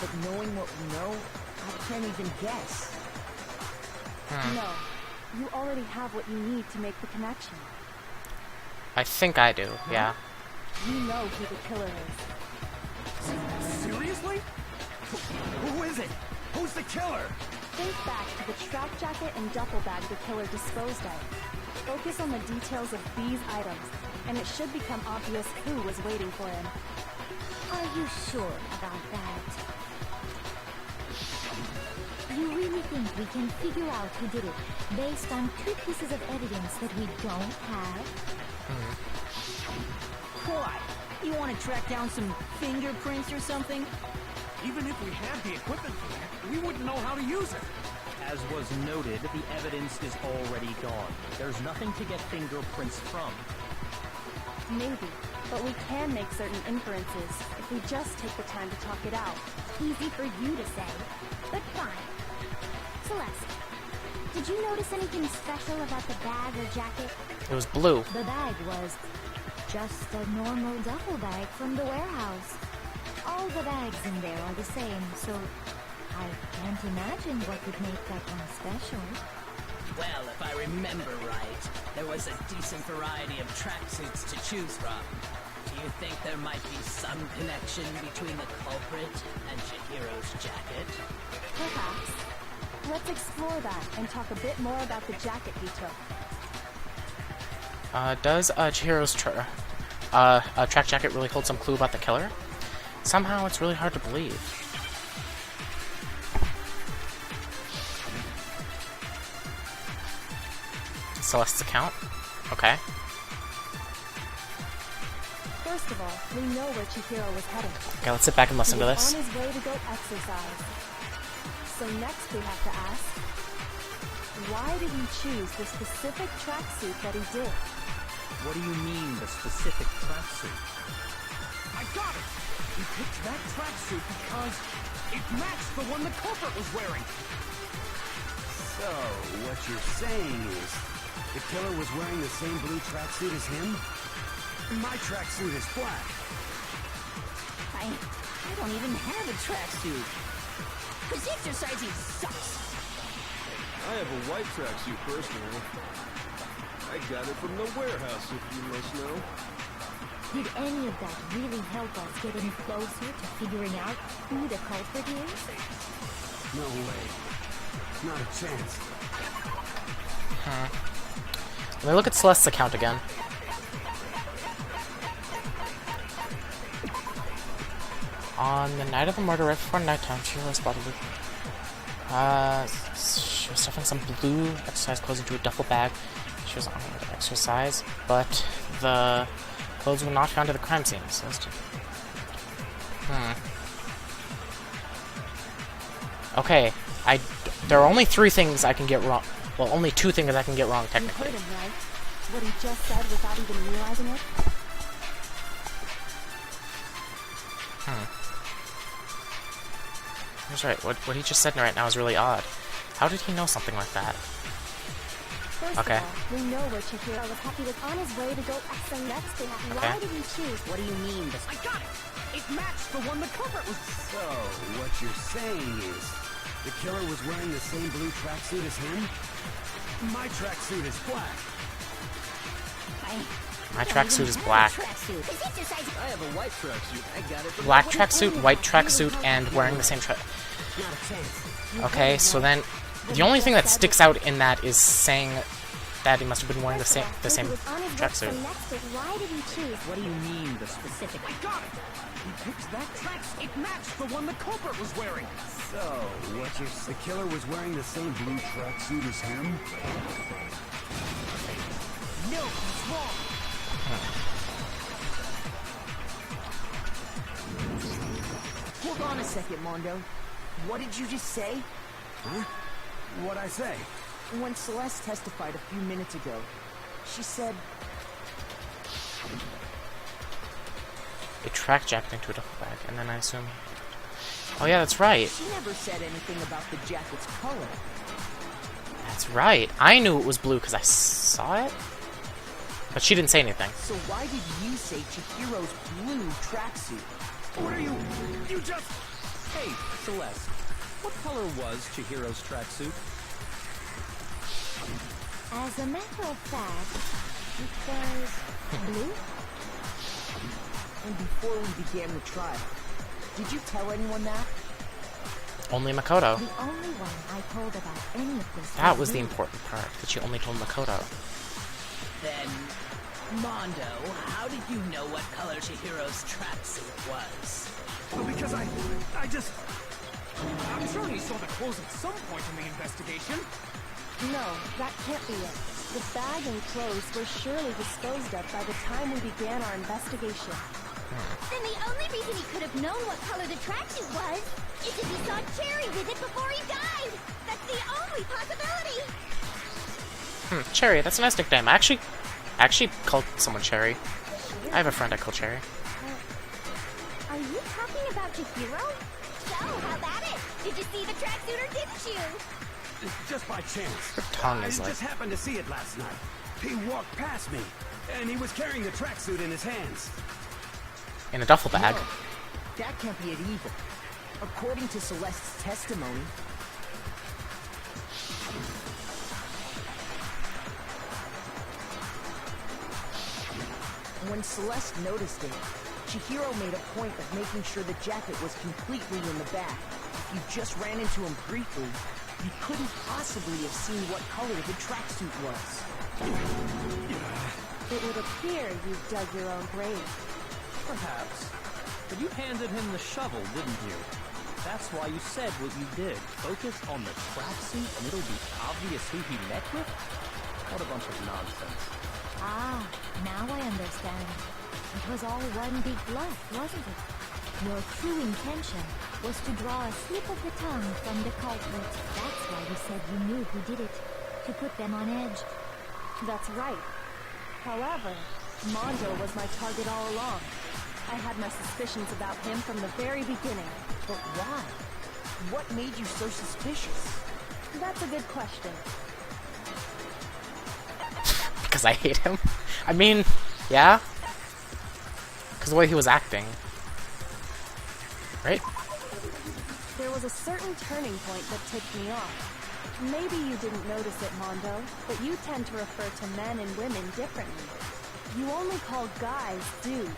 but knowing what we know, I can't even guess. No. You already have what you need to make the connection. I think I do, yeah. You know who the killer is. Seriously? Who is it? Who's the killer? Think back to the track jacket and duffel bag the killer disposed of. Focus on the details of these items, and it should become obvious who was waiting for him. Are you sure about that? You really think we can figure out who did it based on 2 pieces of evidence that we don't have? Why? You want to track down some fingerprints or something? Even if we had the equipment for that, we wouldn't know how to use it. As was noted, the evidence is already gone. There's nothing to get fingerprints from. Maybe, but we can make certain inferences if we just take the time to talk it out. Easy for you to say, but fine. Celeste, did you notice anything special about the bag or jacket? It was blue. The bag was just a normal duffel bag from the warehouse. All the bags in there are the same, so I can't imagine what would make that one special. Well, if I remember right, there was a decent variety of tracksuits to choose from. Do you think there might be some connection between the culprit and Chihiro's jacket? Perhaps. Let's explore that and talk a bit more about the jacket he took. Does Chihiro's track jacket really hold some clue about the killer? Somehow it's really hard to believe. Celeste's account? Okay. First of all, we know where Chihiro was heading. Okay, let's sit back and listen to He was this. on his way to go exercise. So next we have to ask, why did he choose the specific tracksuit that he did? What do you mean, the specific tracksuit? I got it! He picked that tracksuit because it matched the one the culprit was wearing. So, what you're saying is, the killer was wearing the same blue tracksuit as him? My tracksuit is black. I don't even have a tracksuit. Because exercising sucks. I have a white tracksuit personally. I got it from the warehouse, if you must know. Did any of that really help us get any closer to figuring out who the culprit is? No way. Not a chance. Let me look at Celeste's account again. On the night of the murder, right before nighttime, Chihiro spotted it. She was stuffing some blue exercise clothes into a duffel bag. She was on her way to exercise, but the clothes were not found at the crime scene. So okay, there are only 3 things I can get wrong. Well, only 2 things I can get wrong, technically. You heard him, right? What he just said without even realizing it? He's right. What he just said right now is really odd. How did he know something like that? First Okay. of all, we know where Chihiro was. He was on his way to go exercise. Next we have, Okay. why did he choose? What do you mean? I got it! It matched the one the culprit was... So, what you're saying is, the killer was wearing the same blue tracksuit as him? My tracksuit is black. My tracksuit is black. I have a white tracksuut. I got it from Black tracksuit, white tracksuit, and wearing the same Not a chance. Okay, so then the only thing that sticks out in that is saying that he must have been wearing the same tracksuit. Next is, why did he choose? What do you mean, the specific? I got it! He picked that tracksuit. It matched the one the culprit was wearing. So, what you're... The killer was wearing the same blue tracksuit as him? No, he's wrong. Hold on a second, Mondo. What did you just say? Huh? What'd I say? When Celeste testified a few minutes ago, she said... A track jacket into a duffel bag, and then I assume... Oh yeah, that's right. She never said anything about the jacket's color. That's right. I knew it was blue because I saw it. But she didn't say anything. So why did you say Chihiro's blue tracksuit? What are you... You just... Hey, Celeste, what color was Chihiro's tracksuit? As a matter of fact, it was blue. And before we began the trial, did you tell anyone that? Only Makoto. The only one I told about any of this. That was the important part, that you only told Makoto. Then, Mondo, how did you know what color Chihiro's tracksuit was? Well, because I'm sure he saw the clothes at some point in the investigation. No, that can't be it. The bag and clothes were surely disposed of by the time we began our investigation. Then the only reason he could have known what color the tracksuit was is if he saw Cherry with it before he died. That's the only possibility. Cherry, that's a nice nickname. I actually called someone Cherry. I have a friend I call Cherry. Are you talking about Chihiro? So, how about it? Did you see the tracksuit or didn't you? Just by chance. Her tongue is I like... just happened to see it last night. He walked past me, and he was carrying the tracksuit in his hands. in a duffel bag. No, that can't be it either. According to Celeste's testimony, when Celeste noticed it, Chihiro made a point of making sure the jacket was completely in the bag. If you just ran into him briefly, you couldn't possibly have seen what color the tracksuit was. It would appear you dug your own grave. Perhaps. But you handed him the shovel, didn't you? That's why you said what you did. Focus on the tracksuit and it'll be obvious who he met with? What a bunch of nonsense. Ah, now I understand. It was all one big bluff, wasn't it? Your true intention was to draw a slip of the tongue from the culprit. That's why you said you knew who did it. To put them on edge. That's right. However, Mondo was my target all along. I had my suspicions about him from the very beginning. But why? What made you so suspicious? That's a good question. Because I hate him. I mean, yeah. Because the way he was acting. Right? There was a certain turning point that tipped me off. Maybe you didn't notice it, Mondo, but you tend to refer to men and women differently. You only call guys dude.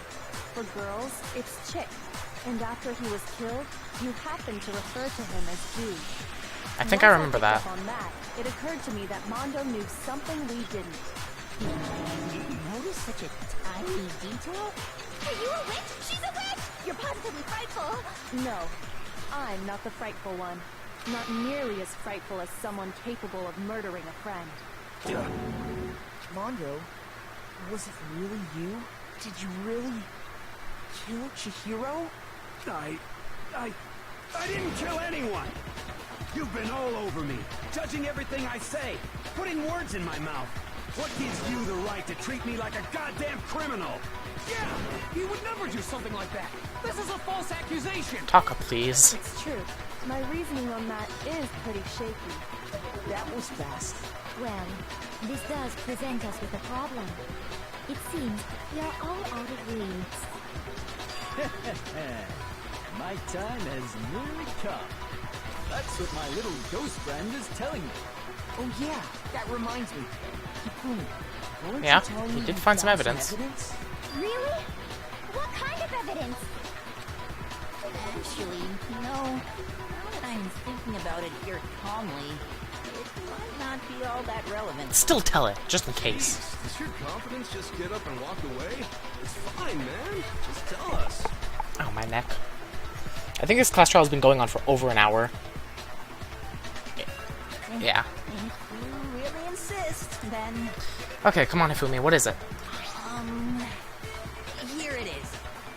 For girls, it's chick. And after he was killed, you happened to refer to him as dude. I think I remember that. On that, it occurred to me that Mondo knew something we didn't. You notice such a tiny detail? Are you a witch? She's a witch! You're positively frightful. No, I'm not the frightful one. Not nearly as frightful as someone capable of murdering a friend. Mondo, was it really you? Did you really kill Chihiro? I didn't kill anyone! You've been all over me, judging everything I say, putting words in my mouth. What gives you the right to treat me like a goddamn criminal? Yeah, he would never do something like that. This is a false accusation. Taka, please. It's true. My reasoning on that is pretty shaky. That was fast. Well, this does present us with a problem. It seems we are all out of leads. My time has nearly come. That's what my little ghost friend is telling me. Oh yeah, that reminds me. Hifumi, weren't Yeah, you telling he me did you find some found evidence. Really? What kind of evidence? Actually, now that I'm thinking about it here calmly, it might not be all that relevant. Still tell it, just in case. Jeez, does your confidence just get up and walk away? It's fine, man. Just tell us. Oh, my neck. I think this class trial has been going on for over an hour. Yeah. If you really insist, then... Okay, come on, Hifumi, what is it? Here it is.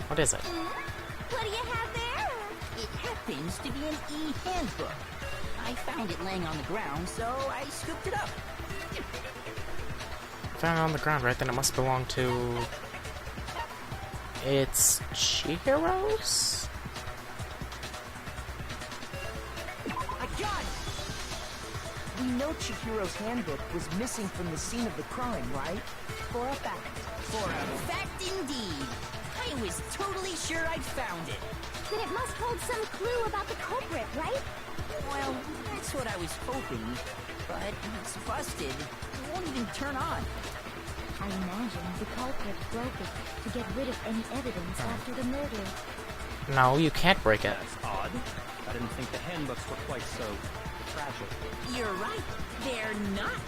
What is it? What do you have there? It happens to be an e-handbook. I found it laying on the ground, so I scooped it up. Found it on the ground, right? Then it must belong to... It's Chihiro's? I got it! We know Chihiro's handbook was missing from the scene of the crime, right? For a fact. For a fact indeed. I was totally sure I'd found it. Then it must hold some clue about the culprit, right? Well, that's what I was hoping. But it's busted. It won't even turn on. I imagine the culprit broke it to get rid of any evidence after the murder. No, you can't break it. That's odd. I didn't think the handbooks were quite so fragile. You're right. They're not.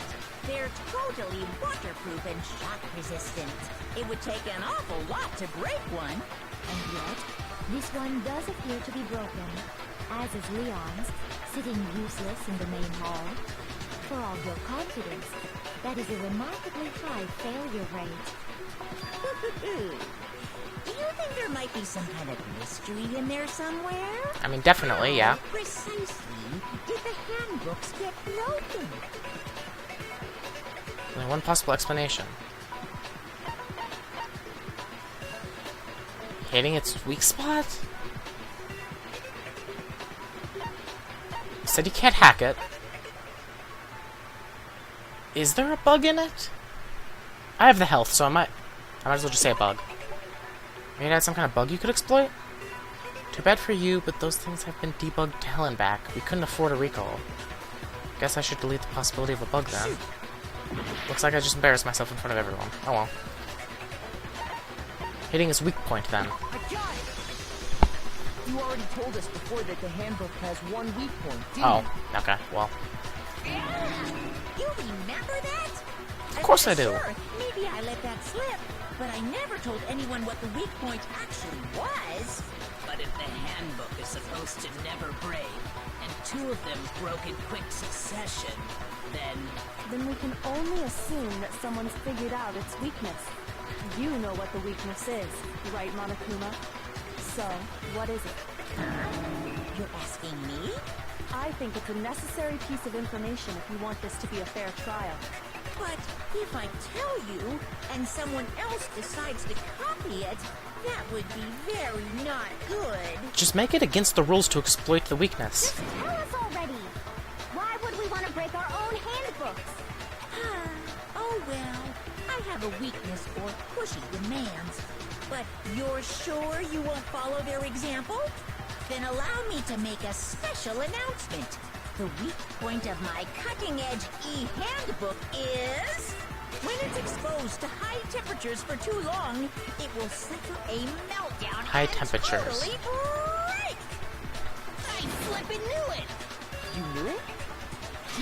They're totally waterproof and shock resistant. It would take an awful lot to break one. And yet, this one does appear to be broken, as is Leon's, sitting useless in the main hall. For all your confidence, that is a remarkably high failure rate. Do you think there might be some kind of mystery in there somewhere? I mean, definitely, yeah. How precisely did the handbooks get broken? Only one possible explanation. Hitting its weak spot? Said you can't hack it. Is there a bug in it? I have the health, so I might as well just say a bug. Maybe it had some kind of bug you could exploit? Too bad for you, but those things have been debugged to hell and back. We couldn't afford a recall. Guess I should delete the possibility of a bug then. Looks like I just embarrassed myself in front of everyone. Oh well. Hitting his weak point then. I got it! You already told us before that the handbook has one weak point, didn't you? Oh, okay, well. You remember that? Of course I do. Sure, maybe I let that slip, but I never told anyone what the weak point actually was. But if the handbook is supposed to never break, and two of them broke in quick succession, Then we can only assume that someone's figured out its weakness. You know what the weakness is, right, Monokuma? So, what is it? You're asking me? I think it's a necessary piece of information if you want this to be a fair trial. But if I tell you, and someone else decides to copy it, that would be very not good. Just make it against the rules to exploit the weakness. Just tell us already. Why would we want to break our own handbooks? Oh well, I have a weakness for pushy demands. But you're sure you won't follow their example? Then allow me to make a special announcement. The weak point of my cutting-edge e-handbook is... when it's exposed to high temperatures for too long, it will suffer a meltdown High and temperatures. totally break! I flippin' knew it! You knew it?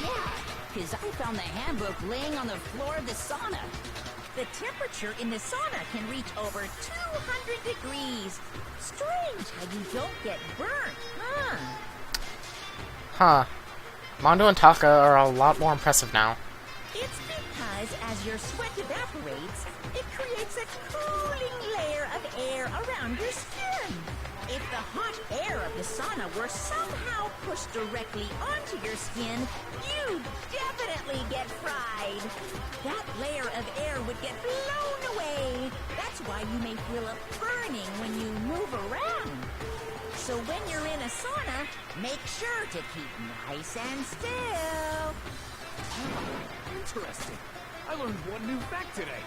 Yeah, because I found the handbook laying on the floor of the sauna. The temperature in the sauna can reach over 200 degrees. Strange how you don't get burnt, huh? Huh. Mondo and Taka are a lot more impressive now. It's because as your sweat evaporates, it creates a cooling layer of air around your skin. If the hot air of the sauna were somehow pushed directly onto your skin, you'd definitely get fried. That layer of air would get blown away. That's why you may feel a burning when you move around. So when you're in a sauna, make sure to keep nice and still. Interesting. I learned one new fact today.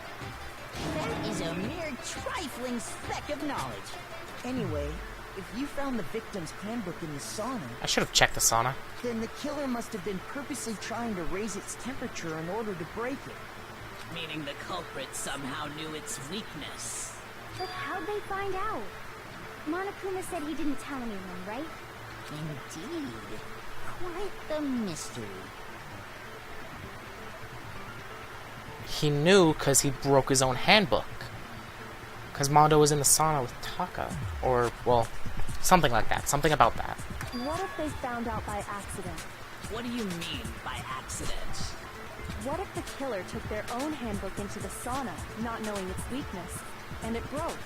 That is a mere trifling speck of knowledge. Anyway, if you found the victim's handbook in the sauna, I should have checked the sauna. then the killer must have been purposely trying to raise its temperature in order to break it. meaning the culprit somehow knew its weakness. But how'd they find out? Monokuma said he didn't tell anyone, right? Indeed. Quite the mystery. He knew because he broke his own handbook. Because Mondo was in the sauna with Taka. Or, well, something like that. Something about that. What if they found out by accident? What do you mean by accident? What if the killer took their own handbook into the sauna, not knowing its weakness, and it broke?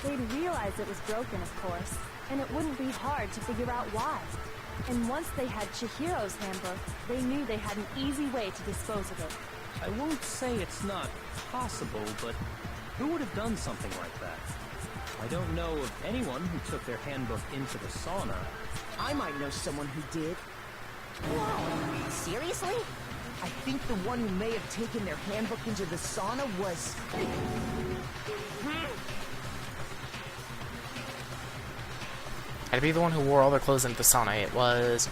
They'd realize it was broken, of course, and it wouldn't be hard to figure out why. And once they had Chihiro's handbook, they knew they had an easy way to dispose of it. I won't say it's not possible, but who would have done something like that? I don't know of anyone who took their handbook into the sauna. I might know someone who did. Whoa, seriously? I think the one who may have taken their handbook into the sauna was... I'd be the one who wore all their clothes into the sauna. It was...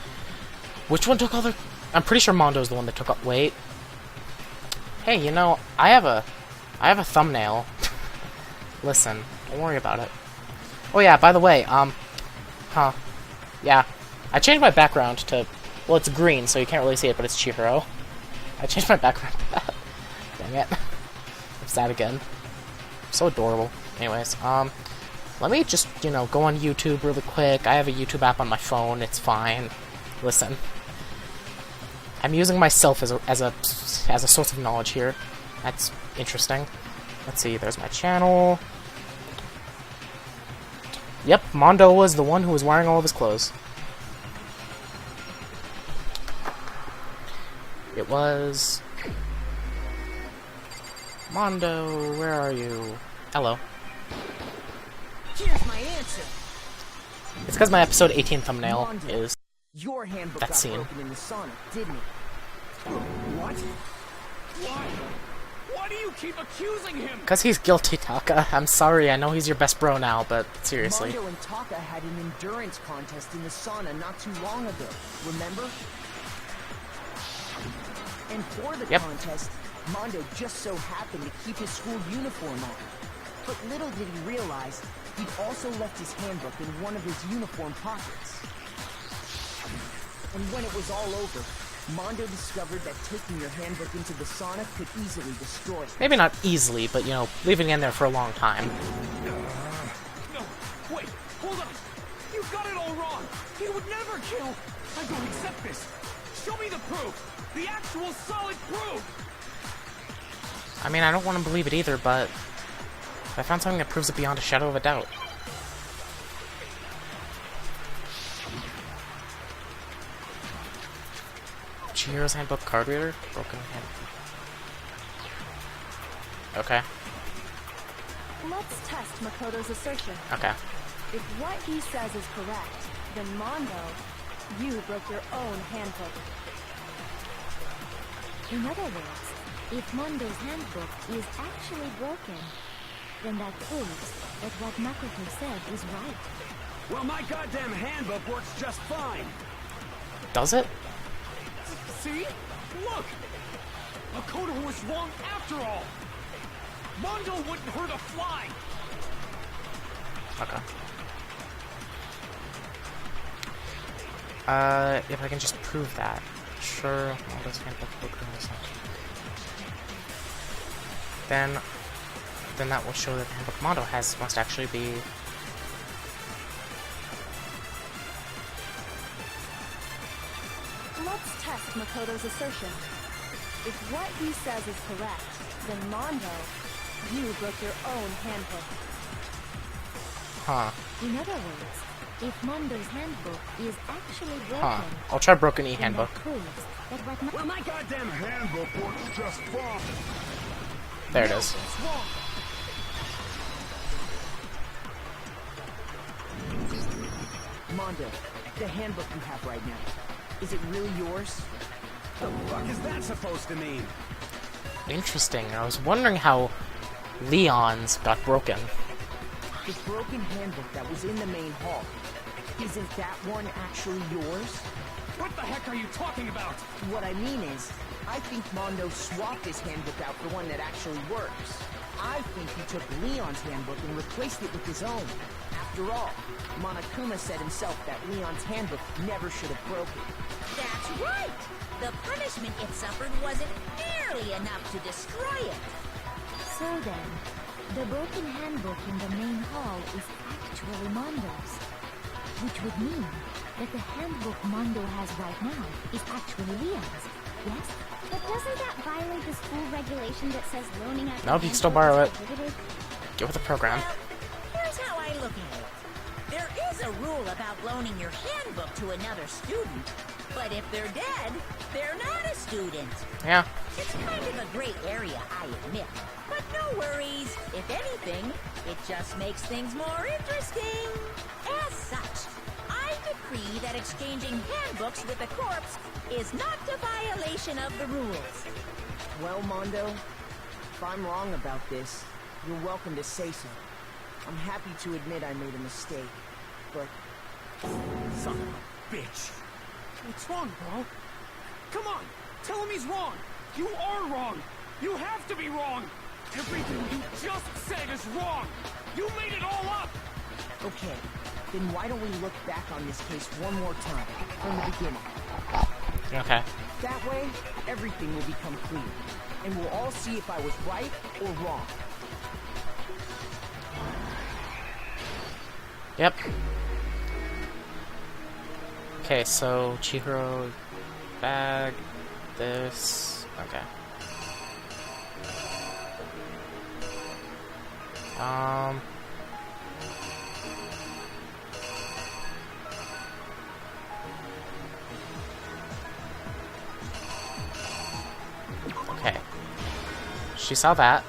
Which one took all their... I'm pretty sure Mondo's the one that took up... Wait. Hey, you know, I have a thumbnail. Listen, don't worry about it. Oh yeah, by the way, yeah. I changed my background to... Well, it's green, so you can't really see it, but it's Chihiro. I changed my background to that. Dang it. I'm sad again. So adorable. Anyways, let me just, you know, go on YouTube really quick. I have a YouTube app on my phone. It's fine. Listen. I'm using myself as a source of knowledge here. That's interesting. Let's see, there's my channel. Yep, Mondo was the one who was wearing all of his clothes. It was... Mondo, where are you? Hello. Here's my answer. It's because my episode 18 thumbnail Mondo, is your handbook that got scene. broken in the sauna, didn't it? What? Why? Why do you keep accusing him? Because he's guilty, Taka. I'm sorry, I know he's your best bro now, but seriously. Mondo and Taka had an endurance contest in the sauna not too long ago, remember? And for the contest, Mondo just so happened to keep his school uniform on. But little did he realize, he'd also left his handbook in one of his uniform pockets. And when it was all over, Mondo discovered that taking your handbook into the sauna could easily destroy it. Maybe not easily, but, you know, leaving it in there for a long time. No, wait, hold on. You got it all wrong. He would never kill. I don't accept this. Show me the proof. The actual solid proof. I mean, I don't want to believe it either, but I found something that proves it beyond a shadow of a doubt. Chihiro's handbook card reader? Broken handbook. Okay. Let's test Makoto's assertion. Okay. If what he says is correct, then Mondo, you broke your own handbook. In other words, if Mondo's handbook is actually broken, then that proves that what Makoto said was right. Well, my goddamn handbook works just fine. Does it? See? Look! Makoto was wrong after all! Mondo wouldn't hurt a fly! Okay. If I can just prove that. Sure, Mondo's handbook broken or something. Then that will show that the handbook Mondo has must actually be... Let's test Makoto's assertion. If what he says is correct, then Mondo, you broke your own handbook. Huh. In other words, if Mondo's handbook is actually broken, Huh. I'll try Broken E then handbook. that proves that what Well, my goddamn handbook works just fine. There it is. What's wrong? Mondo, the handbook you have right now, is it really yours? The fuck is that supposed to mean? Interesting. I was wondering how Leon's got broken. The broken handbook that was in the main hall, isn't that one actually yours? What the heck are you talking about? What I mean is, I think Mondo swapped his handbook out for one that actually works. I think he took Leon's handbook and replaced it with his own. After all, Monokuma said himself that Leon's handbook never should have broken. That's right! The punishment it suffered wasn't nearly enough to destroy it. So then, the broken handbook in the main hall is actually Mondo's. Which would mean that the handbook Mondo has right now is actually Leon's, yes? But doesn't that violate the school regulation that says loaning out? No, you can still borrow it. Get with the program. Well, here's how I look at it. There is a rule about loaning your handbook to another student, but if they're dead, they're not a student. Yeah. It's kind of a gray area, I admit. But no worries. If anything, it just makes things more interesting. As such, I decree that exchanging handbooks with a corpse is not a violation of the rules. Well, Mondo, if I'm wrong about this, you're welcome to say so. I'm happy to admit I made a mistake, but Son of a bitch. What's wrong, bro? Come on, tell him he's wrong. You are wrong. You have to be wrong. Everything you just said is wrong. You made it all up. Okay, then why don't we look back on this case one more time, from the beginning? Okay. That way, everything will become clear, and we'll all see if I was right or wrong. Yep. Okay, so Chihiro bag this. Okay. Okay. She saw that.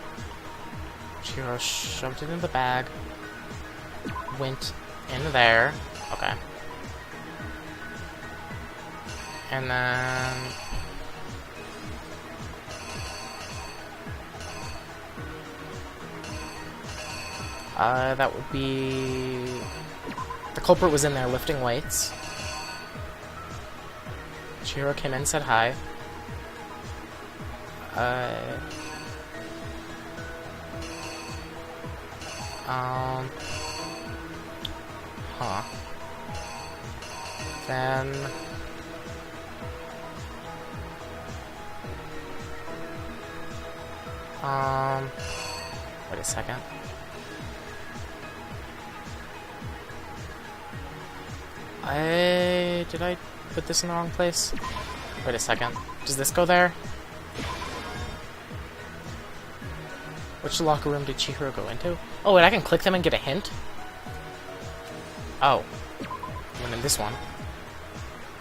Chihiro shoved it in the bag. Went in there. Okay. And then... that would be... The culprit was in there lifting weights. Chihiro came in, said hi. Huh. Then... Wait a second. Did I put this in the wrong place? Wait a second. Does this go there? Which locker room did Chihiro go into? Oh, wait, I can click them and get a hint? Oh. I went in this one.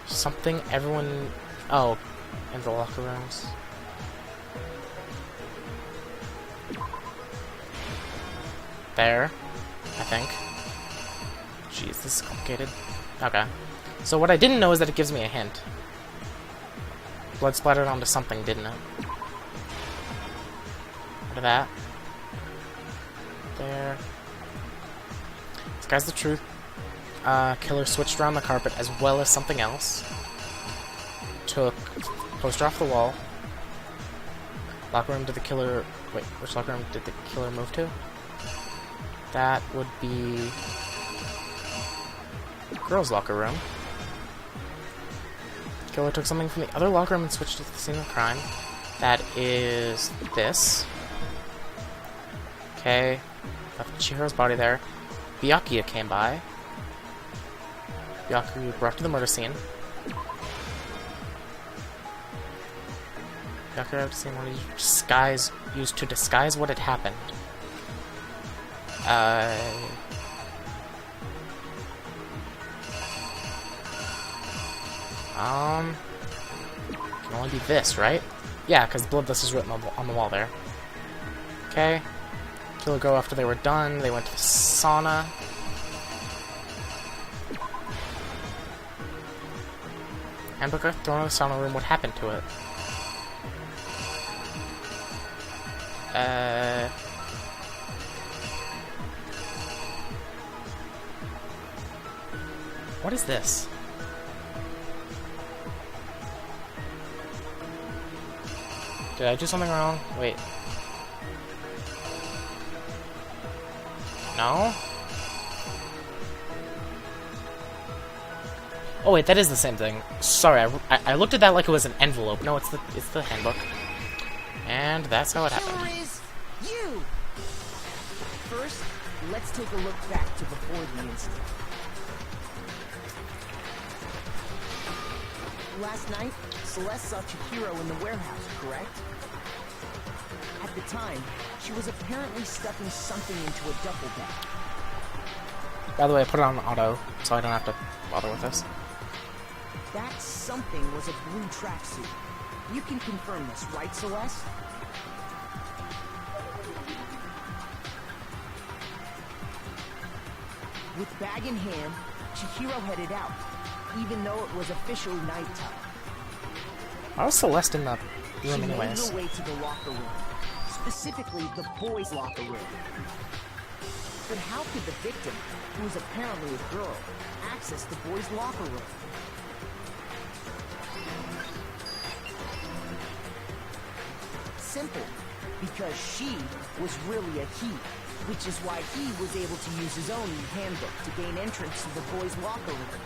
Something everyone... Oh, in the locker rooms. There, I think. Jeez, this is complicated. Okay. So what I didn't know is that it gives me a hint. Blood splattered onto something, didn't it? Look at that. There. This guy's the truth. Killer switched around the carpet as well as something else. Took poster off the wall. Locker room did the killer... Wait, which locker room did the killer move to? That would be... girls' locker room. Killer took something from the other locker room and switched it to the scene of the crime. That is this. Okay. Left Chihiro's body there. Byakuya came by. Byakuya brought to the murder scene. Byakuya had seen what he used to disguise what had happened. Can only be this, right? Yeah, because bloodless is written on the wall there. Okay. Killer go after they were done. They went to the sauna. Handbook thrown in the sauna room. What happened to it? What is this? Did I do something wrong? Wait. No? Oh wait, that is the same thing. Sorry, I looked at that like it was an envelope. No, it's the handbook. And that's how it happened. Killer is you! First, let's take a look back to before the incident. Last night, Celeste saw Chihiro in the warehouse, correct? At the time, she was apparently stuffing something into a duffel bag. By the way, I put it on auto, so I don't have to bother with this. That something was a blue tracksuit. You can confirm this, right, Celeste? With bag in hand, Chihiro headed out, even though it was officially nighttime. Why was Celeste in the room She anyways? made her way to the locker room, specifically the boys' locker room. But how could the victim, who was apparently a girl, access the boys' locker room? Simple. Because she was really a he, which is why he was able to use his own handbook to gain entrance to the boys' locker room.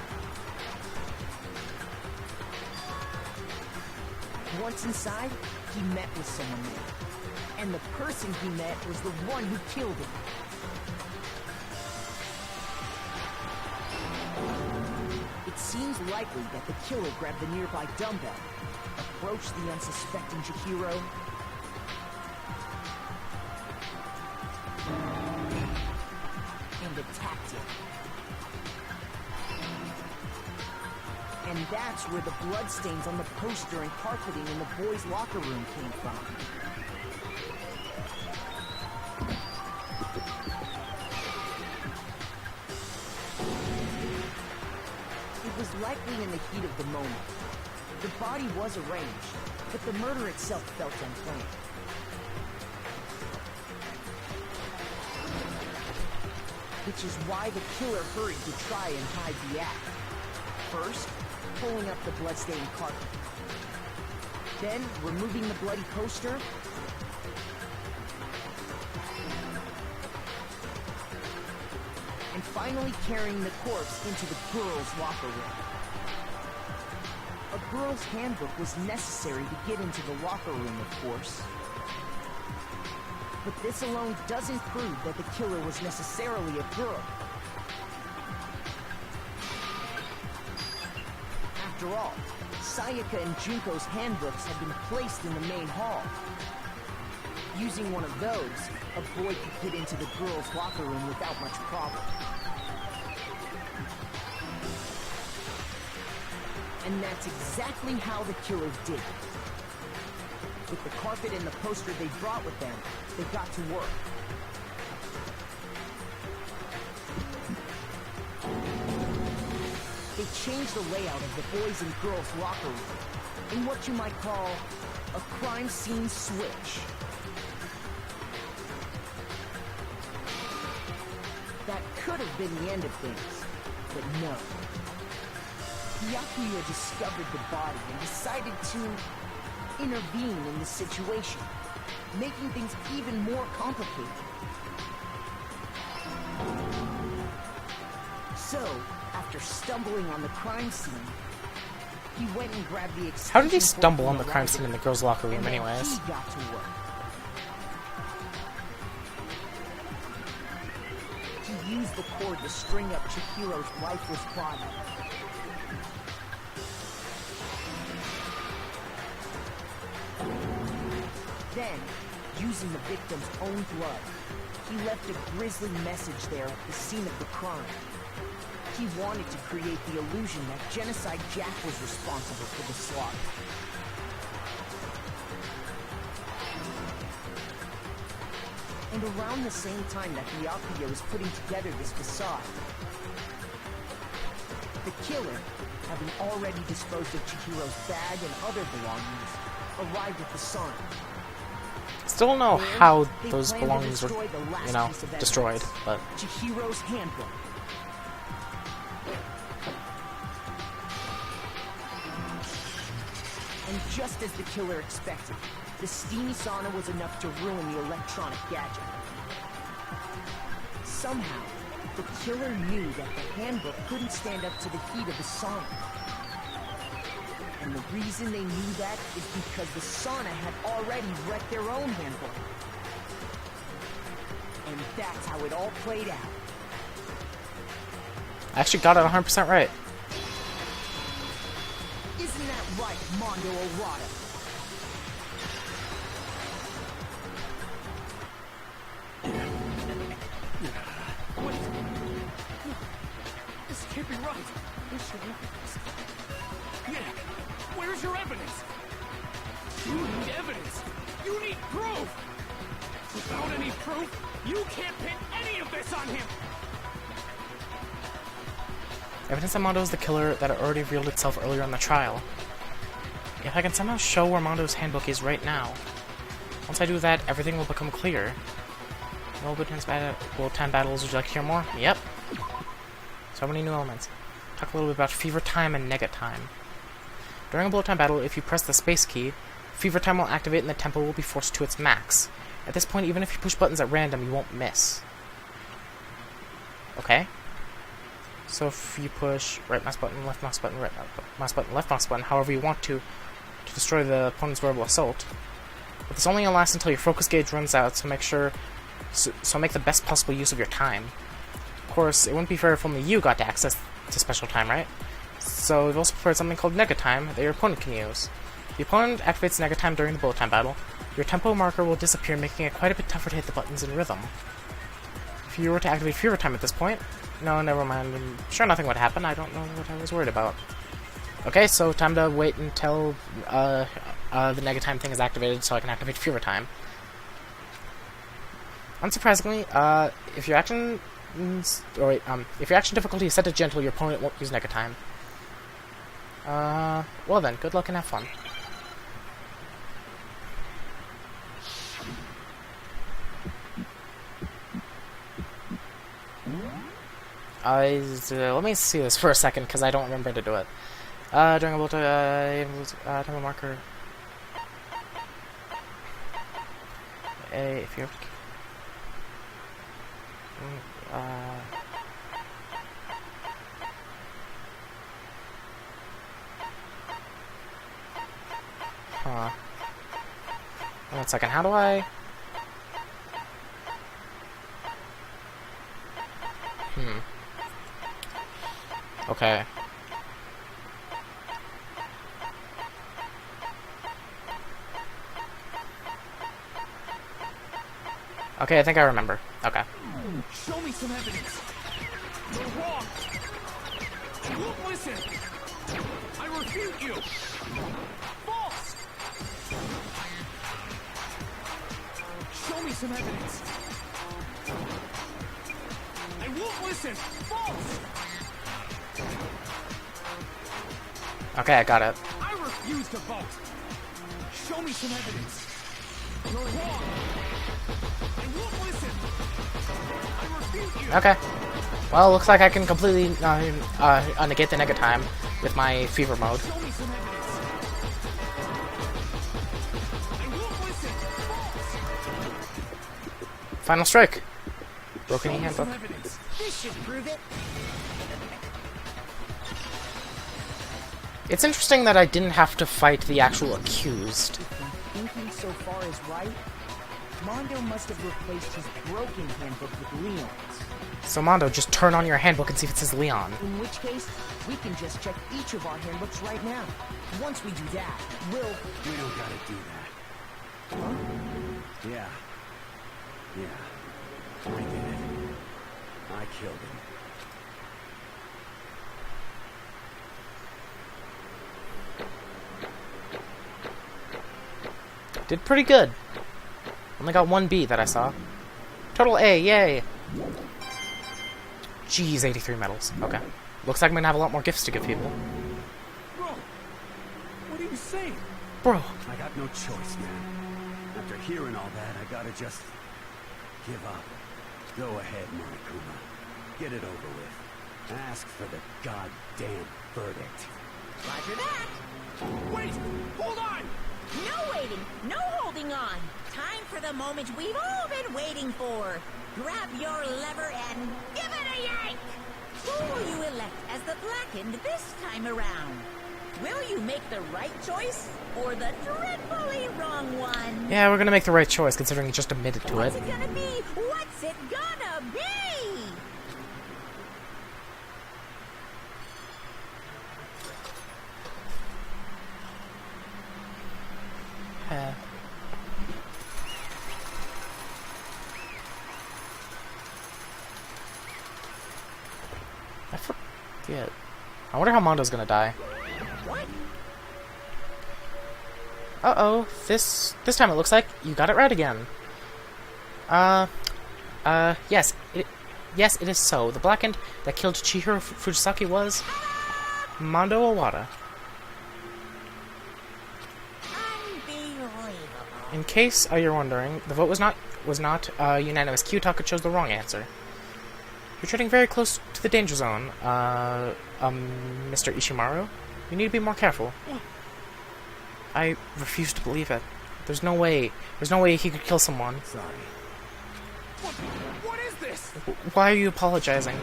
Once inside, he met with someone there. And the person he met was the one who killed him. It seems likely that the killer grabbed the nearby dumbbell, approached the unsuspecting Chihiro, and attacked him. And that's where the bloodstains on the poster and carpeting in the boys' locker room came from. It was likely in the heat of the moment. The body was arranged, but the murder itself felt unplanned. Which is why the killer hurried to try and hide the act. First, pulling up the bloodstained carpet. Then, removing the bloody poster. And finally carrying the corpse into the girls' locker room. A girl's handbook was necessary to get into the locker room, of course. But this alone doesn't prove that the killer was necessarily a girl. After all, Sayaka and Junko's handbooks had been placed in the main hall. Using one of those, a boy could get into the girls' locker room without much problem. And that's exactly how the killer did it. With the carpet and the poster they brought with them, they got to work. They changed the layout of the boys' and girls' locker room in what you might call a crime scene switch. That could have been the end of things, but no. Yakuya discovered the body and decided to intervene in the situation, making things even more complicated. So, after stumbling on the crime scene, he went and grabbed the extension. How did he stumble on the crime scene in the girls' locker room, anyways? He got to work. He used the cord to string up Chihiro's lifeless body. Then, using the victim's own blood, he left a grisly message there at the scene of the crime. He wanted to create the illusion that Genocide Jack was responsible for the slaughter. And around the same time that Byakuya was putting together this facade, the killer, having already disposed of Chihiro's bag and other belongings, arrived at the sign. Still don't know how those belongings were, destroyed, but... Chihiro's handbook. And just as the killer expected, the steamy sauna was enough to ruin the electronic gadget. Somehow, the killer knew that the handbook couldn't stand up to the heat of the sauna. And the reason they knew that is because the sauna had already wrecked their own handbook. And that's how it all played out. I actually got it 100% right. Isn't that right, Mondo Orada? Wait. No. This can't be right. Where's your evidence? Yeah. Where's your evidence? You need evidence. You need proof. Without any proof, you can't pin any of this on him. Evidence that Mondo is the killer that had already revealed itself earlier in the trial. If I can somehow show where Mondo's handbook is right now, once I do that, everything will become clear. No bullet time battles. Would you like to hear more? Yep. So many new elements. Talk a little bit about fever time and nega time. During a bullet time battle, if you press the space key, fever time will activate and the tempo will be forced to its max. At this point, even if you push buttons at random, you won't miss. Okay. So if you push right mouse button, left mouse button, right mouse button, left mouse button, however you want to destroy the opponent's verbal assault. But this only lasts until your focus gauge runs out, so make the best possible use of your time. Of course, it wouldn't be fair if only you got to access to special time, right? So we've also prepared something called nega time that your opponent can use. The opponent activates nega time during the bullet time battle. Your tempo marker will disappear, making it quite a bit tougher to hit the buttons in rhythm. If you were to activate fever time at this point, no, never mind. I'm sure nothing would happen. I don't know what I was worried about. Okay, so time to wait until the nega time thing is activated, so I can activate fever time. Unsurprisingly, if your action difficulty is set to gentle, your opponent won't use nega time. Well then, good luck and have fun. Let me see this for a second, because I don't remember to do it. During a bullet time marker. If you're... Huh. 1 second, how do I... Okay. Okay, I think I remember. Okay. Show me some evidence. You're wrong. You won't listen. I refute you. False. Show me some evidence. I won't listen. False. Okay, I got it. I refuse to vote. Show me some evidence. You're wrong. I won't listen. I refute you. Okay. Well, looks like I can completely negate the nega time with my fever mode. Show me some evidence. I won't listen. False. Final strike. Broken Show me handbook. some evidence. This should prove it. It's interesting that I didn't have to fight the actual accused. Thinking so far is right, Mondo must have replaced his broken handbook with Leon's. So Mondo, just turn on your handbook and see if it says Leon. In which case, we can just check each of our handbooks right now. Once we do that, We don't gotta do that. Huh? Yeah. I did it. I killed him. Did pretty good. Only got 1 B that I saw. Total A, yay! Jeez, 83 medals. Okay. Looks like I'm gonna have a lot more gifts to give people. Bro, what are you saying? Bro. I got no choice, man. After hearing all that, I gotta just give up. Go ahead, Monokuma. Get it over with. Ask for the goddamn verdict. Roger that. Wait! Hold on! No waiting, no holding on. Time for the moment we've all been waiting for. Grab your lever and give it a yank! Who will you elect as the Blackened this time around? Will you make the right choice or the dreadfully wrong one? Yeah, we're gonna make the right choice considering he just admitted to What's it. it gonna be? What's it gonna be? I forget. I wonder how Mondo's gonna die. What? Uh-oh. This time it looks like you got it right again. Yes. Yes, it is so. The Blackened that killed Chihiro Fujisaki was Mondo Owada. Unbelievable. In case you're wondering, the vote was not was not a unanimous Kyutaka chose the wrong answer. You're treading very close to the danger zone, Mr. Ishimaru. You need to be more careful. I refuse to believe it. There's no way he could kill someone. Sorry. What is this? Why are you apologizing?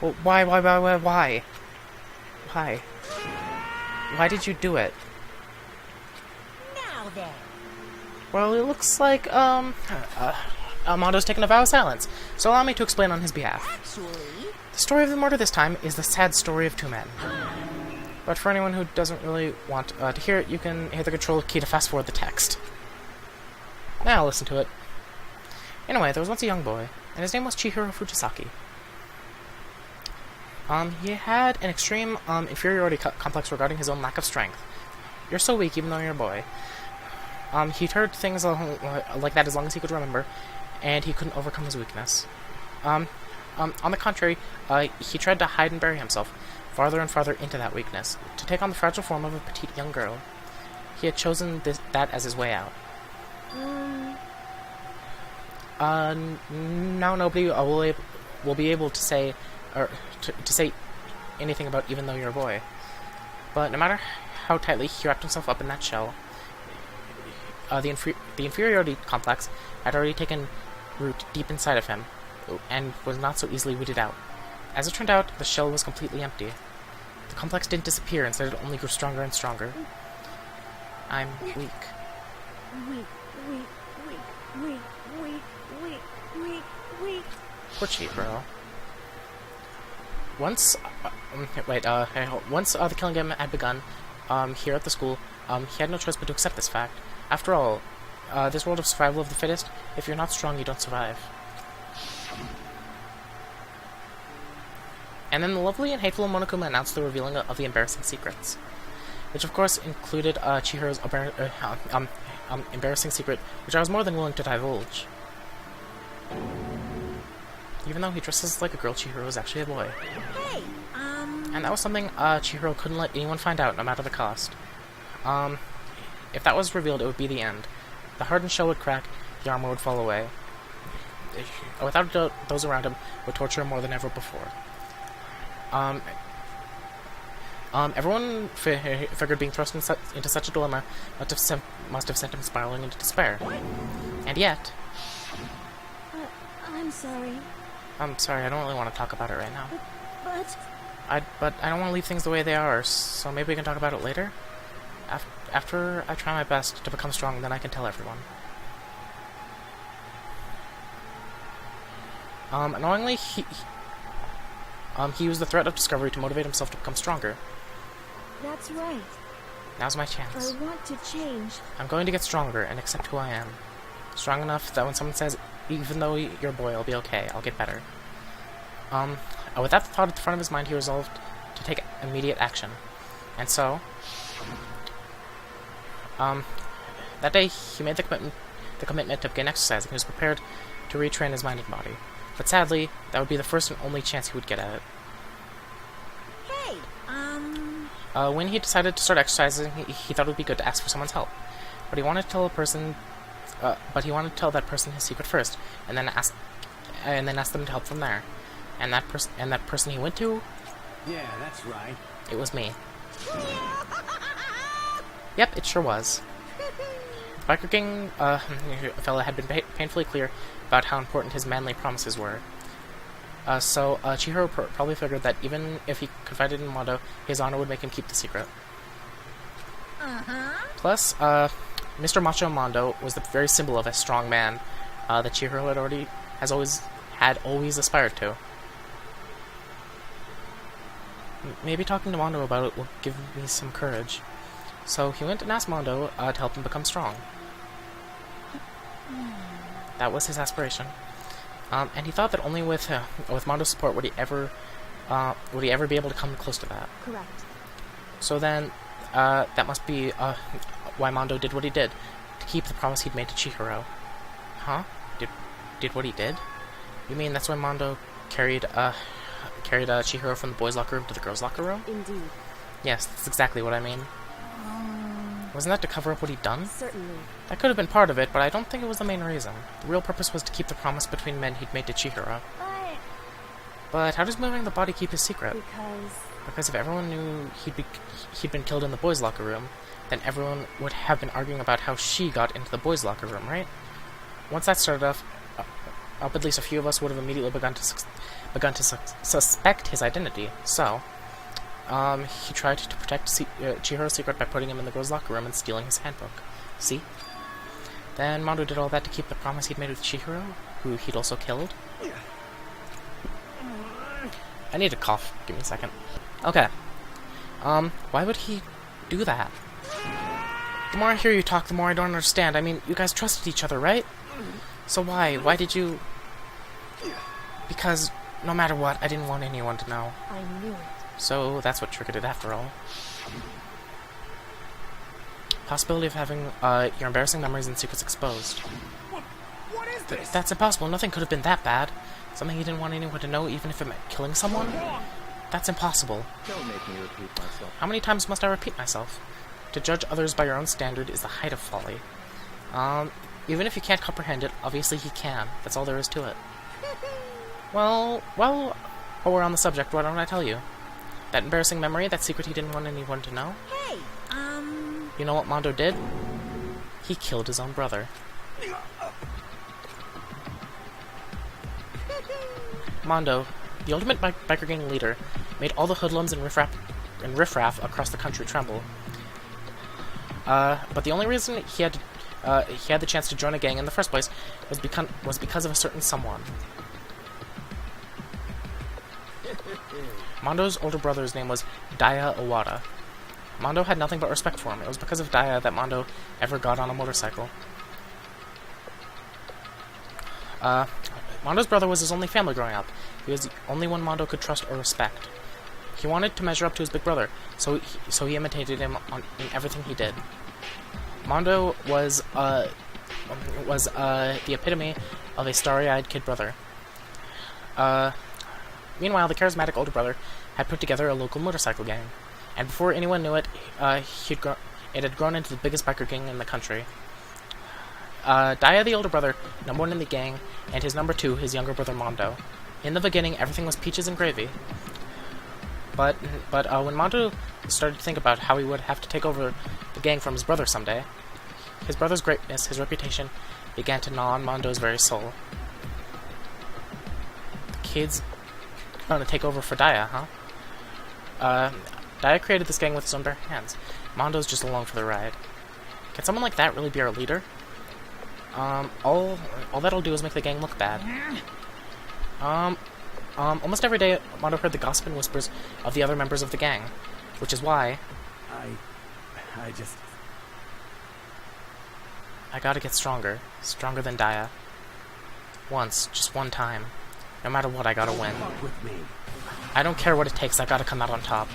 Well, why? Why did you do it? Now then. Well, it looks like, Mondo's taken a vow of silence, so allow me to explain on his behalf. Actually, The story of the murder this time is the sad story of two men. But for anyone who doesn't really want to hear it, you can hit the control key to fast forward the text. Now listen to it. Anyway, there was once a young boy, and his name was Chihiro Fujisaki. He had an extreme inferiority complex regarding his own lack of strength. You're so weak even though you're a boy. He'd heard things like that as long as he could remember, and he couldn't overcome his weakness. On the contrary, he tried to hide and bury himself farther and farther into that weakness, to take on the fragile form of a petite young girl. He had chosen that as his way out. Now nobody will be able to say, or to say anything about even though you're a boy. But no matter how tightly he wrapped himself up in that shell, the inferiority complex had already taken root deep inside of him, and was not so easily weeded out. As it turned out, the shell was completely empty. The complex didn't disappear, instead it only grew stronger and stronger. I'm weak. Poor Chihiro. Once the killing game had begun, here at the school, he had no choice but to accept this fact. After all, this world of survival of the fittest, if you're not strong, you don't survive. And then the lovely and hateful Monokuma announced the revealing of the embarrassing secrets, which of course included Chihiro's embarrassing secret, which I was more than willing to divulge. Even though he dresses like a girl, Chihiro is actually a boy. Hey, And that was something Chihiro couldn't let anyone find out, no matter the cost. If that was revealed, it would be the end. The hardened shell would crack, the armor would fall away. Without a doubt, those around him would torture him more than ever before. Everyone figured being thrust into such a dilemma must have sent him spiraling into despair. And yet... I'm sorry. I'm sorry, I don't really want to talk about it right now. But I don't want to leave things the way they are, so maybe we can talk about it later? After I try my best to become strong, then I can tell everyone. Annoyingly, he used the threat of discovery to motivate himself to become stronger. that's right. Now's my chance. I want to change. I'm going to get stronger and accept who I am. Strong enough that when someone says, even though you're a boy, I'll be okay, I'll get better. With that thought at the front of his mind, he resolved to take immediate action. And so, that day he made the commitment to begin exercising. He was prepared to retrain his mind and body. But sadly, that would be the first and only chance he would get at it. hey, When he decided to start exercising, he thought it would be good to ask for someone's help. But he wanted to tell that person his secret first, and then ask them to help from there. And that person he went to, Yeah, that's right. it was me. Yep, it sure was. The biker gang fella had been painfully clear about how important his manly promises were. So Chihiro probably figured that even if he confided in Mondo, his honor would make him keep the secret. Plus, Mr. Macho Mondo was the very symbol of a strong man that Chihiro had always aspired to. Maybe talking to Mondo about it will give me some courage. So he went and asked Mondo to help him become strong. That was his aspiration. And he thought that only with Mondo's support would he ever be able to come close to that. Correct. So then, that must be why Mondo did what he did, to keep the promise he'd made to Chihiro. Huh? Did what he did? You mean that's why Mondo carried Chihiro from the boys' locker room to the girls' locker room? Indeed. Yes, that's exactly what I mean. Wasn't that to cover up what he'd done? Certainly. That could have been part of it, but I don't think it was the main reason. The real purpose was to keep the promise between men he'd made to Chihiro. But how does moving the body keep his secret? Because if everyone knew he'd been killed in the boys' locker room, then everyone would have been arguing about how she got into the boys' locker room, right? Once that started off, at least a few of us would have immediately begun to suspect his identity. So, he tried to protect Chihiro's secret by putting him in the girls' locker room and stealing his handbook. See? Then Mondo did all that to keep the promise he'd made with Chihiro, who he'd also killed. I need a cough. Give me a second. Okay. Why would he do that? The more I hear you talk, the more I don't understand. I mean, you guys trusted each other, right? So why? Why did you... Because, no matter what, I didn't want anyone to know. I knew it. So, that's what triggered it after all. Possibility of having, your embarrassing memories and secrets exposed. What is this? That's impossible. Nothing could have been that bad. Something he didn't want anyone to know, even if it meant killing someone? That's impossible. Don't make me repeat myself. How many times must I repeat myself? To judge others by your own standard is the height of folly. Even if you can't comprehend it, obviously he can. That's all there is to it. Well, while we're on the subject, why don't I tell you? That embarrassing memory, that secret he didn't want anyone to know? Hey, You know what Mondo did? He killed his own brother. Mondo, the ultimate biker gang leader, made all the hoodlums and riffraff across the country tremble. But the only reason he had the chance to join a gang in the first place was because of a certain someone. Mondo's older brother's name was Daya Owada. Mondo had nothing but respect for him. It was because of Daya that Mondo ever got on a motorcycle. Mondo's brother was his only family growing up. He was the only one Mondo could trust or respect. He wanted to measure up to his big brother, so he imitated him in everything he did. Mondo was the epitome of a starry-eyed kid brother. Meanwhile, the charismatic older brother had put together a local motorcycle gang, and before anyone knew it, it had grown into the biggest biker gang in the country. Daya, the older brother, number one in the gang, and his number two, his younger brother Mondo. In the beginning, everything was peaches and gravy. But when Mondo started to think about how he would have to take over the gang from his brother someday, his brother's greatness, his reputation, began to gnaw on Mondo's very soul. The kid's gonna take over for Daya, huh? Daya created this gang with his own bare hands. Mondo's just along for the ride. Can someone like that really be our leader? All that'll do is make the gang look bad. Almost every day, Mondo heard the gossip and whispers of the other members of the gang, which is why... I gotta get stronger. Stronger than Daya. Once, just one time. No matter what, I gotta win. I don't care what it takes, I gotta come out on top.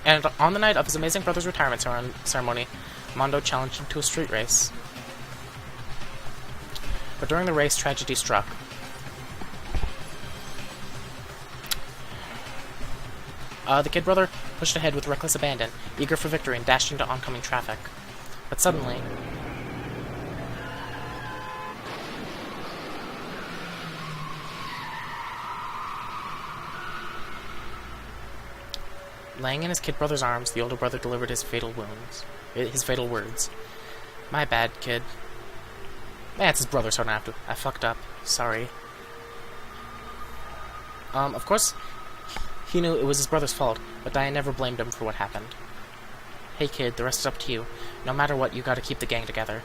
And on the night of his amazing brother's retirement ceremony, Mondo challenged him to a street race. But during the race, tragedy struck. The kid brother pushed ahead with reckless abandon, eager for victory, and dashed into oncoming traffic. But suddenly... Laying in his kid brother's arms, the older brother delivered his fatal words. My bad, kid. It's his brother, so I don't have to. I fucked up. Sorry. Of course, he knew it was his brother's fault, but Daya never blamed him for what happened. Hey kid, the rest is up to you. No matter what, you gotta keep the gang together.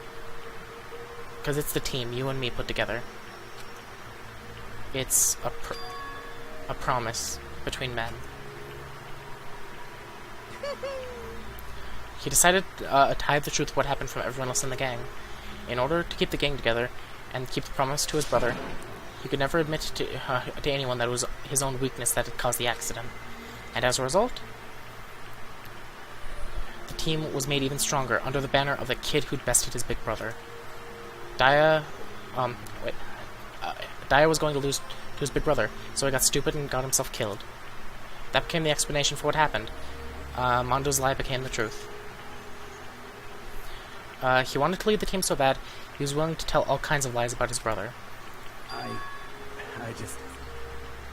Because it's the team, you and me put together. It's a promise between men. He decided to hide the truth of what happened from everyone else in the gang. In order to keep the gang together and keep the promise to his brother, he could never admit to anyone that it was his own weakness that had caused the accident. And as a result, the team was made even stronger under the banner of the kid who'd bested his big brother. Daya was going to lose to his big brother, so he got stupid and got himself killed. That became the explanation for what happened. Mondo's lie became the truth. He wanted to lead the team so bad, he was willing to tell all kinds of lies about his brother.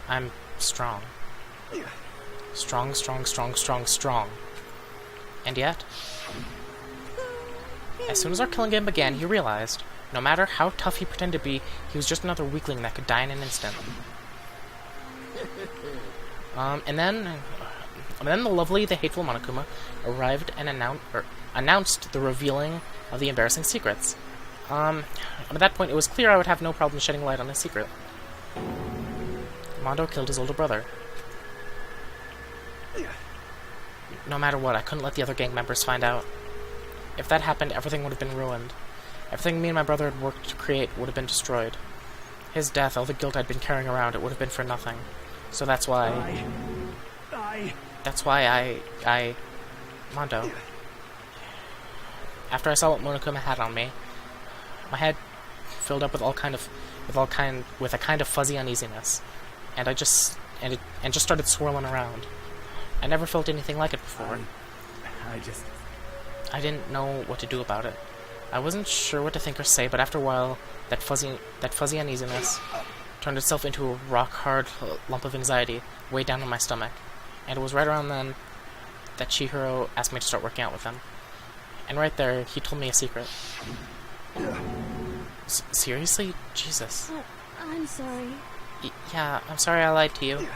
I'm strong. Strong, strong, strong, strong, strong. And yet, as soon as our killing game began, he realized, no matter how tough he pretended to be, he was just another weakling that could die in an instant. And then the lovely, the hateful Monokuma arrived and announced the revealing of the embarrassing secrets. At that point, it was clear I would have no problem shedding light on his secret. Mondo killed his older brother. No matter what, I couldn't let the other gang members find out. If that happened, everything would have been ruined. Everything me and my brother had worked to create would have been destroyed. His death, all the guilt I'd been carrying around, it would have been for nothing. So that's why... Mondo. After I saw what Monokuma had on me, my head filled up with a kind of fuzzy uneasiness, and it just started swirling around. I never felt anything like it before. I didn't know what to do about it. I wasn't sure what to think or say, but after a while, that fuzzy uneasiness turned itself into a rock-hard lump of anxiety way down in my stomach. And it was right around then that Chihiro asked me to start working out with him. And right there, he told me a secret. Seriously? Jesus. I'm sorry. Yeah, I'm sorry I lied to you.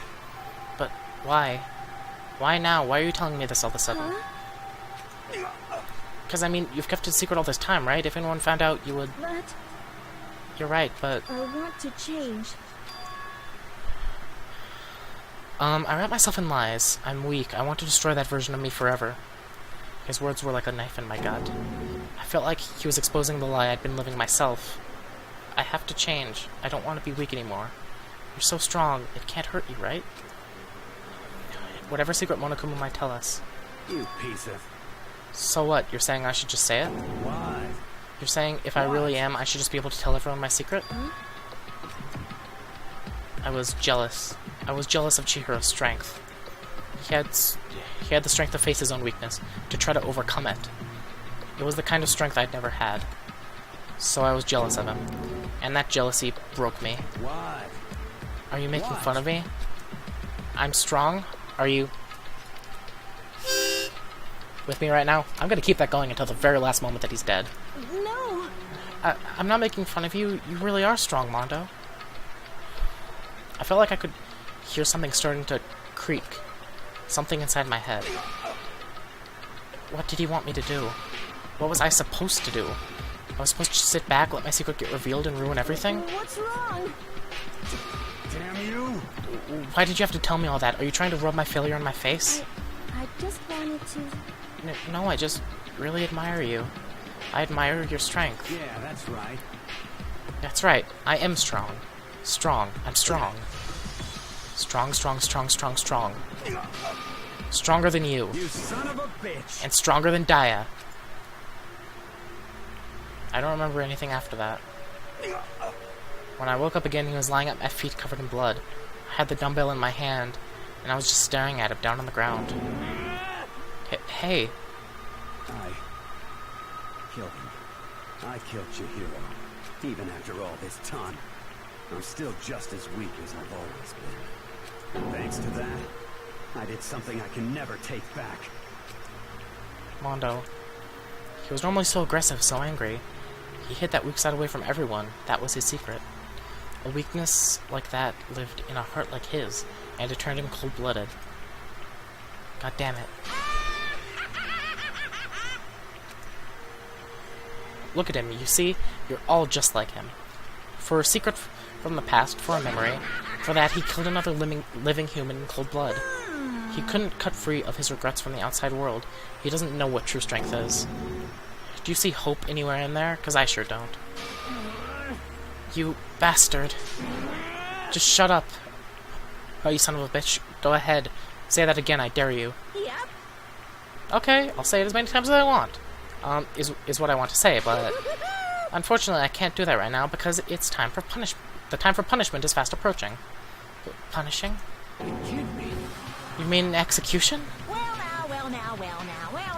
But why? Why now? Why are you telling me this all of a sudden? Because, I mean, you've kept it secret all this time, right? If anyone found out, you would... But... You're right, but... I want to change. I wrap myself in lies. I'm weak. I want to destroy that version of me forever. His words were like a knife in my gut. I felt like he was exposing the lie I'd been living myself. I have to change. I don't want to be weak anymore. You're so strong, it can't hurt you, right? Whatever secret Monokuma might tell us. You piece of... So what? You're saying I should just say it? Why? You're saying if I really am, I should just be able to tell everyone my secret? I was jealous. I was jealous of Chihiro's strength. He had the strength to face his own weakness, to try to overcome it. It was the kind of strength I'd never had. So I was jealous of him. And that jealousy broke me. What? Are you making fun of me? I'm strong? Are you... with me right now? I'm gonna keep that going until the very last moment that he's dead. No! I'm not making fun of you. You really are strong, Mondo. I felt like I could hear something starting to creak. Something inside my head. What did he want me to do? What was I supposed to do? I was supposed to sit back, let my secret get revealed, and ruin everything? What's wrong? Damn you! Why did you have to tell me all that? Are you trying to rub my failure in my face? I just wanted to... No, I just really admire you. I admire your strength. Yeah, that's right. That's right. I am strong. Strong. I'm strong. Strong, strong, strong, strong, strong. Stronger than you. You son of a bitch! And stronger than Daya. I don't remember anything after that. When I woke up again, he was lying at my feet covered in blood. I had the dumbbell in my hand, and I was just staring at him down on the ground. Hey. I killed him. I killed Chihiro. Even after all this time, I'm still just as weak as I've always been. Thanks to that, I did something I can never take back. Mondo. He was normally so aggressive, so angry. He hid that weak side away from everyone. That was his secret. A weakness like that lived in a heart like his, and it turned him cold-blooded. God damn it. Look at him, you see? You're all just like him. For a secret from the past, for a memory, for that he killed another living human in cold blood. He couldn't cut free of his regrets from the outside world. He doesn't know what true strength is. Do you see hope anywhere in there? 'Cause I sure don't. You bastard. Just shut up. Oh, you son of a bitch. Go ahead. Say that again, I dare you. Yep. Okay, I'll say it as many times as I want. Is what I want to say, but... Unfortunately, I can't do that right now because it's time for punishment. The time for punishment is fast approaching. Punishing? You kidding me? You mean execution? Well,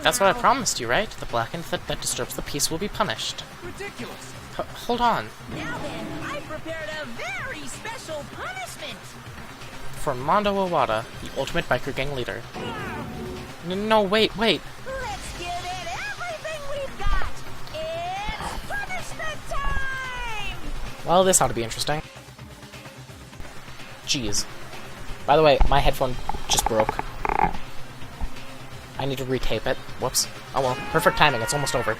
That's what I promised you, right? The blackened that disturbs the peace will be punished. Ridiculous. Hold on. Now then, I prepared a very special punishment. For Mondo Owada, the ultimate biker gang leader. No, wait. Let's give it everything we've got. It's punishment time. Well, this ought to be interesting. Jeez. By the way, my headphone just broke. I need to retape it. Whoops. Oh well, perfect timing, it's almost over.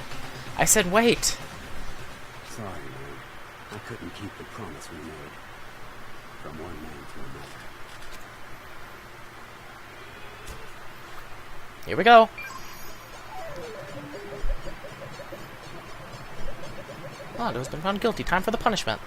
I said wait! Sorry, man. I couldn't keep the promise we made. From one man to another. Here we go! Mondo's been found guilty. Time for the punishment.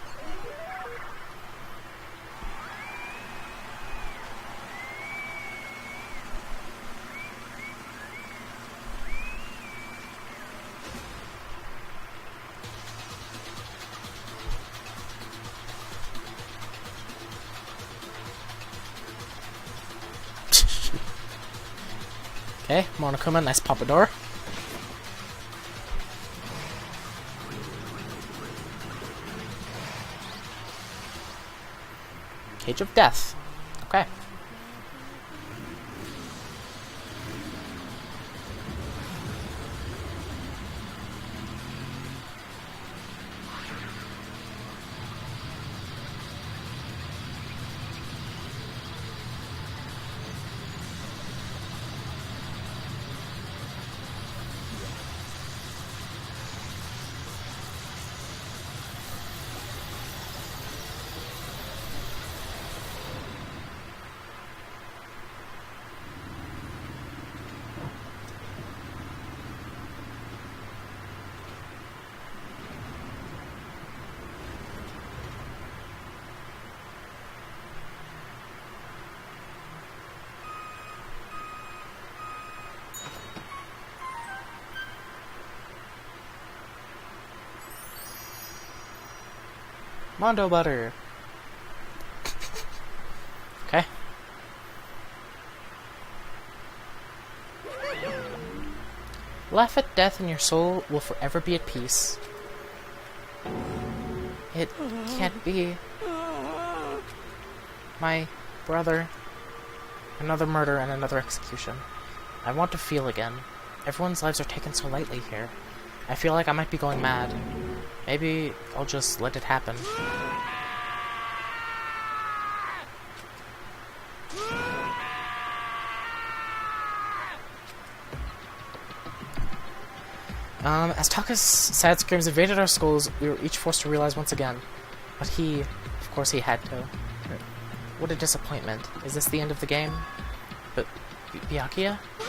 Okay, Monokuma, nice pompadour. Cage of Death. Okay. Mondo butter. Okay. Laugh at death and your soul will forever be at peace. It can't be. My brother. Another murder and another execution. I want to feel again. Everyone's lives are taken so lightly here. I feel like I might be going mad. Maybe I'll just let it happen. As Taka's sad screams invaded our skulls, we were each forced to realize once again. But of course he had to. What a disappointment. Is this the end of the game? But, Byakuya? What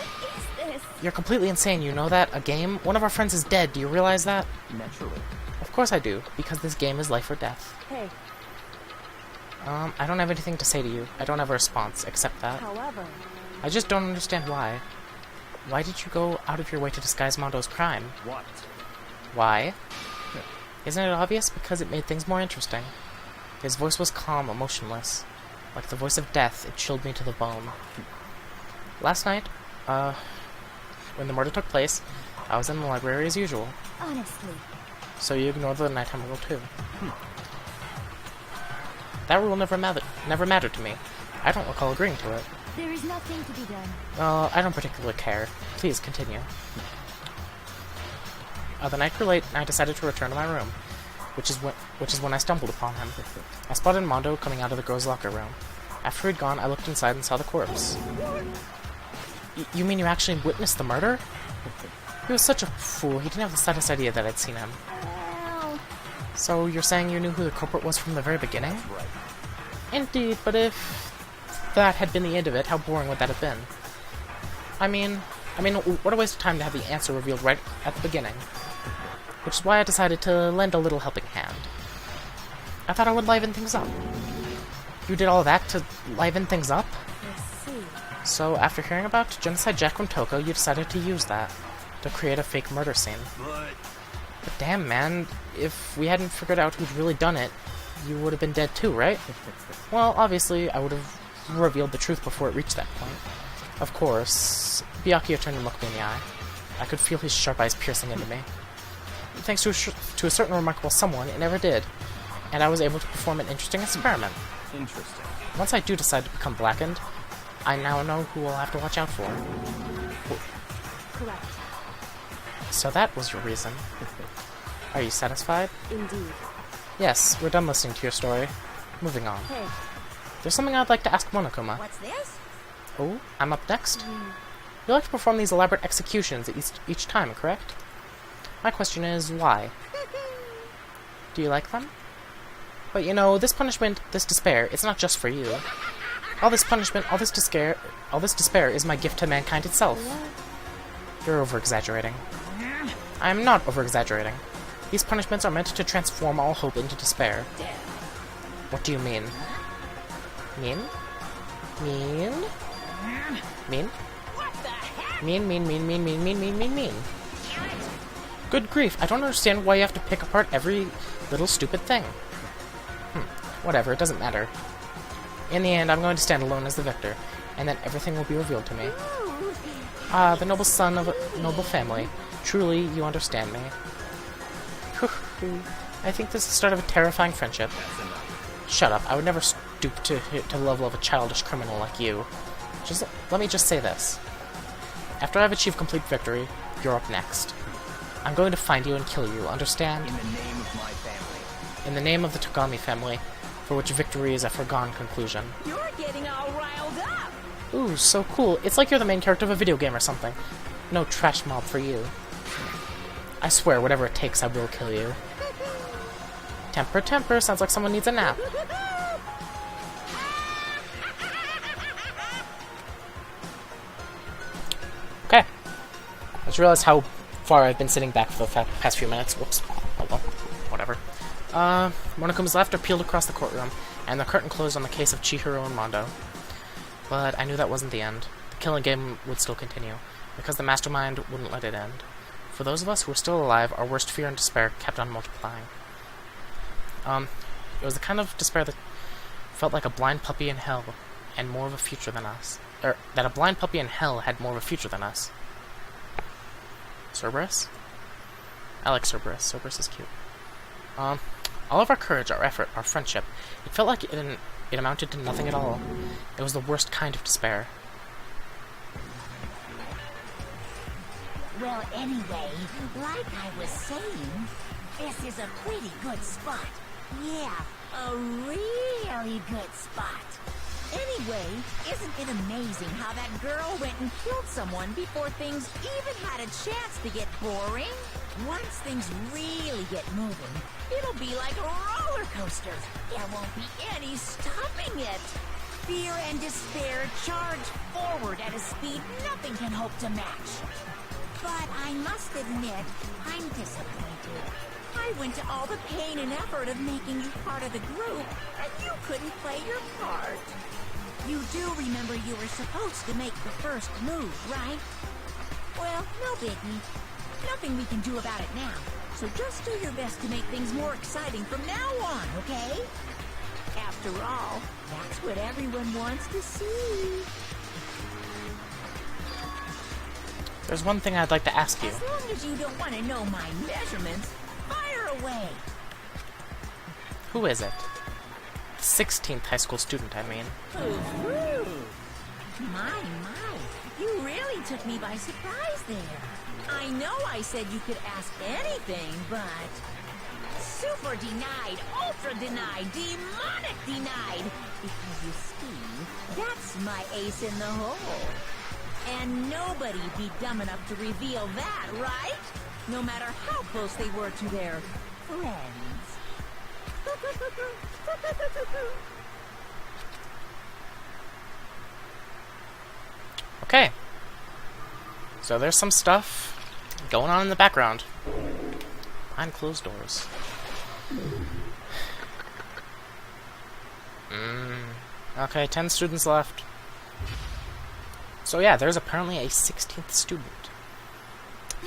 is this? You're completely insane, you know that? A game? One of our friends is dead, do you realize that? Naturally. Of course I do, because this game is life or death. Hey, I don't have anything to say to you. I don't have a response, except that. however, I just don't understand why. Why did you go out of your way to disguise Mondo's crime? What? Why? Isn't it obvious? Because it made things more interesting. His voice was calm, emotionless. Like the voice of death, it chilled me to the bone. Last night, when the murder took place, I was in the library as usual. Honestly. So you ignore the nighttime rule too. That rule never mattered to me. I don't recall agreeing to it. There is nothing to be done. Well, I don't particularly care. Please, continue. The night grew late, and I decided to return to my room, which is when I stumbled upon him. I spotted Mondo coming out of the girls' locker room. After he'd gone, I looked inside and saw the corpse. You mean you actually witnessed the murder? He was such a fool, he didn't have the slightest idea that I'd seen him. Well, So you're saying you knew who the culprit was from the very beginning? That's right. Indeed, but if that had been the end of it, how boring would that have been? I mean, what a waste of time to have the answer revealed right at the beginning. Which is why I decided to lend a little helping hand. I thought I would liven things up. You did all that to liven things up? I see. So, after hearing about Genocide Jack from Toko, you decided to use that to create a fake murder scene. But damn, man, if we hadn't figured out who'd really done it, you would have been dead too, right? Well, obviously, I would have revealed the truth before it reached that point. Of course, Byakuya turned and looked me in the eye. I could feel his sharp eyes piercing into me. Thanks to a certain remarkable someone, it never did, and I was able to perform an interesting experiment. Interesting. Once I do decide to become blackened, I now know who I'll have to watch out for. Correct. So that was your reason. Are you satisfied? Indeed. Yes, we're done listening to your story. Moving on. Hey. There's something I'd like to ask Monokuma. What's this? Oh, I'm up next? You like to perform these elaborate executions each time, correct? My question is, why? Do you like them? But you know, this punishment, this despair, it's not just for you. All this punishment, all this despair is my gift to mankind itself. You're over-exaggerating. I am not over-exaggerating. These punishments are meant to transform all hope into despair. What do you mean? Mean? Mean? Mean? Mean. Good grief, I don't understand why you have to pick apart every little stupid thing. Whatever, it doesn't matter. In the end, I'm going to stand alone as the victor, and then everything will be revealed to me. Ah, the noble son of a noble family. Truly, you understand me. I think this is the start of a terrifying friendship. Shut up, I would never stoop to the level of a childish criminal like you. Let me just say this. After I've achieved complete victory, you're up next. I'm going to find you and kill you, understand? In the name of my family. In the name of the Togami family, for which victory is a foregone conclusion. You're getting all riled up. Ooh, so cool. It's like you're the main character of a video game or something. No trash mob for you. I swear, whatever it takes, I will kill you. Temper, sounds like someone needs a nap. Okay. I just realized how far I've been sitting back for the past few minutes. Whoops. Oh well. Whatever. Monokuma's laughter peeled across the courtroom, and the curtain closed on the case of Chihiro and Mondo. But I knew that wasn't the end. The killing game would still continue, because the mastermind wouldn't let it end. For those of us who were still alive, our worst fear and despair kept on multiplying. It was the kind of despair that felt like a blind puppy in hell, and more of a future than us. Or, that a blind puppy in hell had more of a future than us. Cerberus? I like Cerberus. Cerberus is cute. All of our courage, our effort, our friendship, it felt like it amounted to nothing at all. It was the worst kind of despair. Well, anyway, like I was saying, this is a pretty good spot. Yeah, a really good spot. Anyway, isn't it amazing how that girl went and killed someone before things even had a chance to get boring? Once things really get moving, it'll be like a roller coaster. There won't be any stopping it. Fear and despair charge forward at a speed nothing can hope to match. But I must admit, I'm disappointed. I went to all the pain and effort of making you part of the group, and you couldn't play your part. You do remember you were supposed to make the first move, right? Well, no biggie. Nothing we can do about it now. So just do your best to make things more exciting from now on, okay? After all, that's what everyone wants to see. There's one thing I'd like to ask you. As long as you don't want to know my measurements, fire away. Who is it? The 16th high school student, I mean. My, you really took me by surprise there. I know I said you could ask anything, but... super denied, ultra denied, demonic denied. Because you see, that's my ace in the hole. And nobody'd be dumb enough to reveal that, right? No matter how close they were to their friends. Okay. So there's some stuff going on in the background. Behind closed doors. Okay, 10 students left. So yeah, there's apparently a 16th student.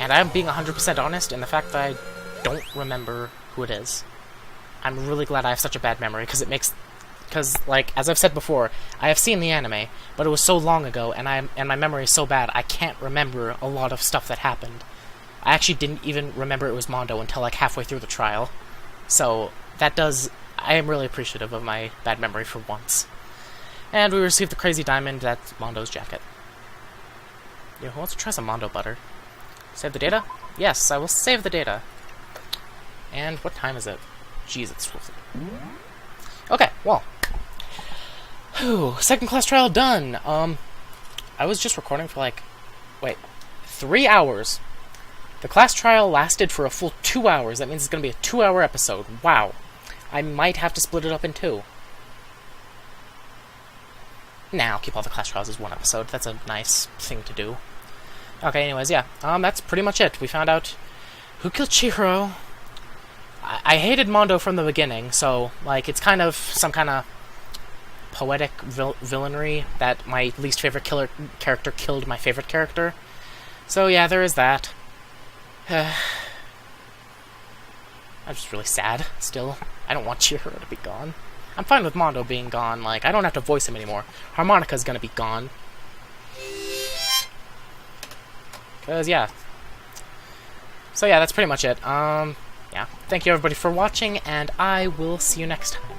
And I'm being 100% honest in the fact that I don't remember who it is. I'm really glad I have such a bad memory, because it makes because, like, as I've said before, I have seen the anime, but it was so long ago, and my memory is so bad, I can't remember a lot of stuff that happened. I actually didn't even remember it was Mondo until, like, halfway through the trial. So, that does... I am really appreciative of my bad memory for once. And we received the crazy diamond, that's Mondo's jacket. Yeah, who wants to try some Mondo butter? Save the data? Yes, I will save the data. And what time is it? Jeez, it's... Okay, well. Whew, second class trial done. I was just recording for like... Wait. 3 hours. The class trial lasted for a full 2 hours. That means it's going to be a 2-hour episode. Wow. I might have to split it up in 2. Nah, I'll keep all the class trials as 1 episode. That's a nice thing to do. Okay, anyways, yeah. That's pretty much it. We found out who killed Chihiro. I hated Mondo from the beginning, so, like, it's kind of some kind of poetic villainy that my least favorite character killed my favorite character. So, yeah, there is that. I'm just really sad, still. I don't want Chihiro to be gone. I'm fine with Mondo being gone, like, I don't have to voice him anymore. Harmonika's gonna be gone. Cause, yeah. So, yeah, that's pretty much it. Yeah. Thank you, everybody, for watching, and I will see you next time.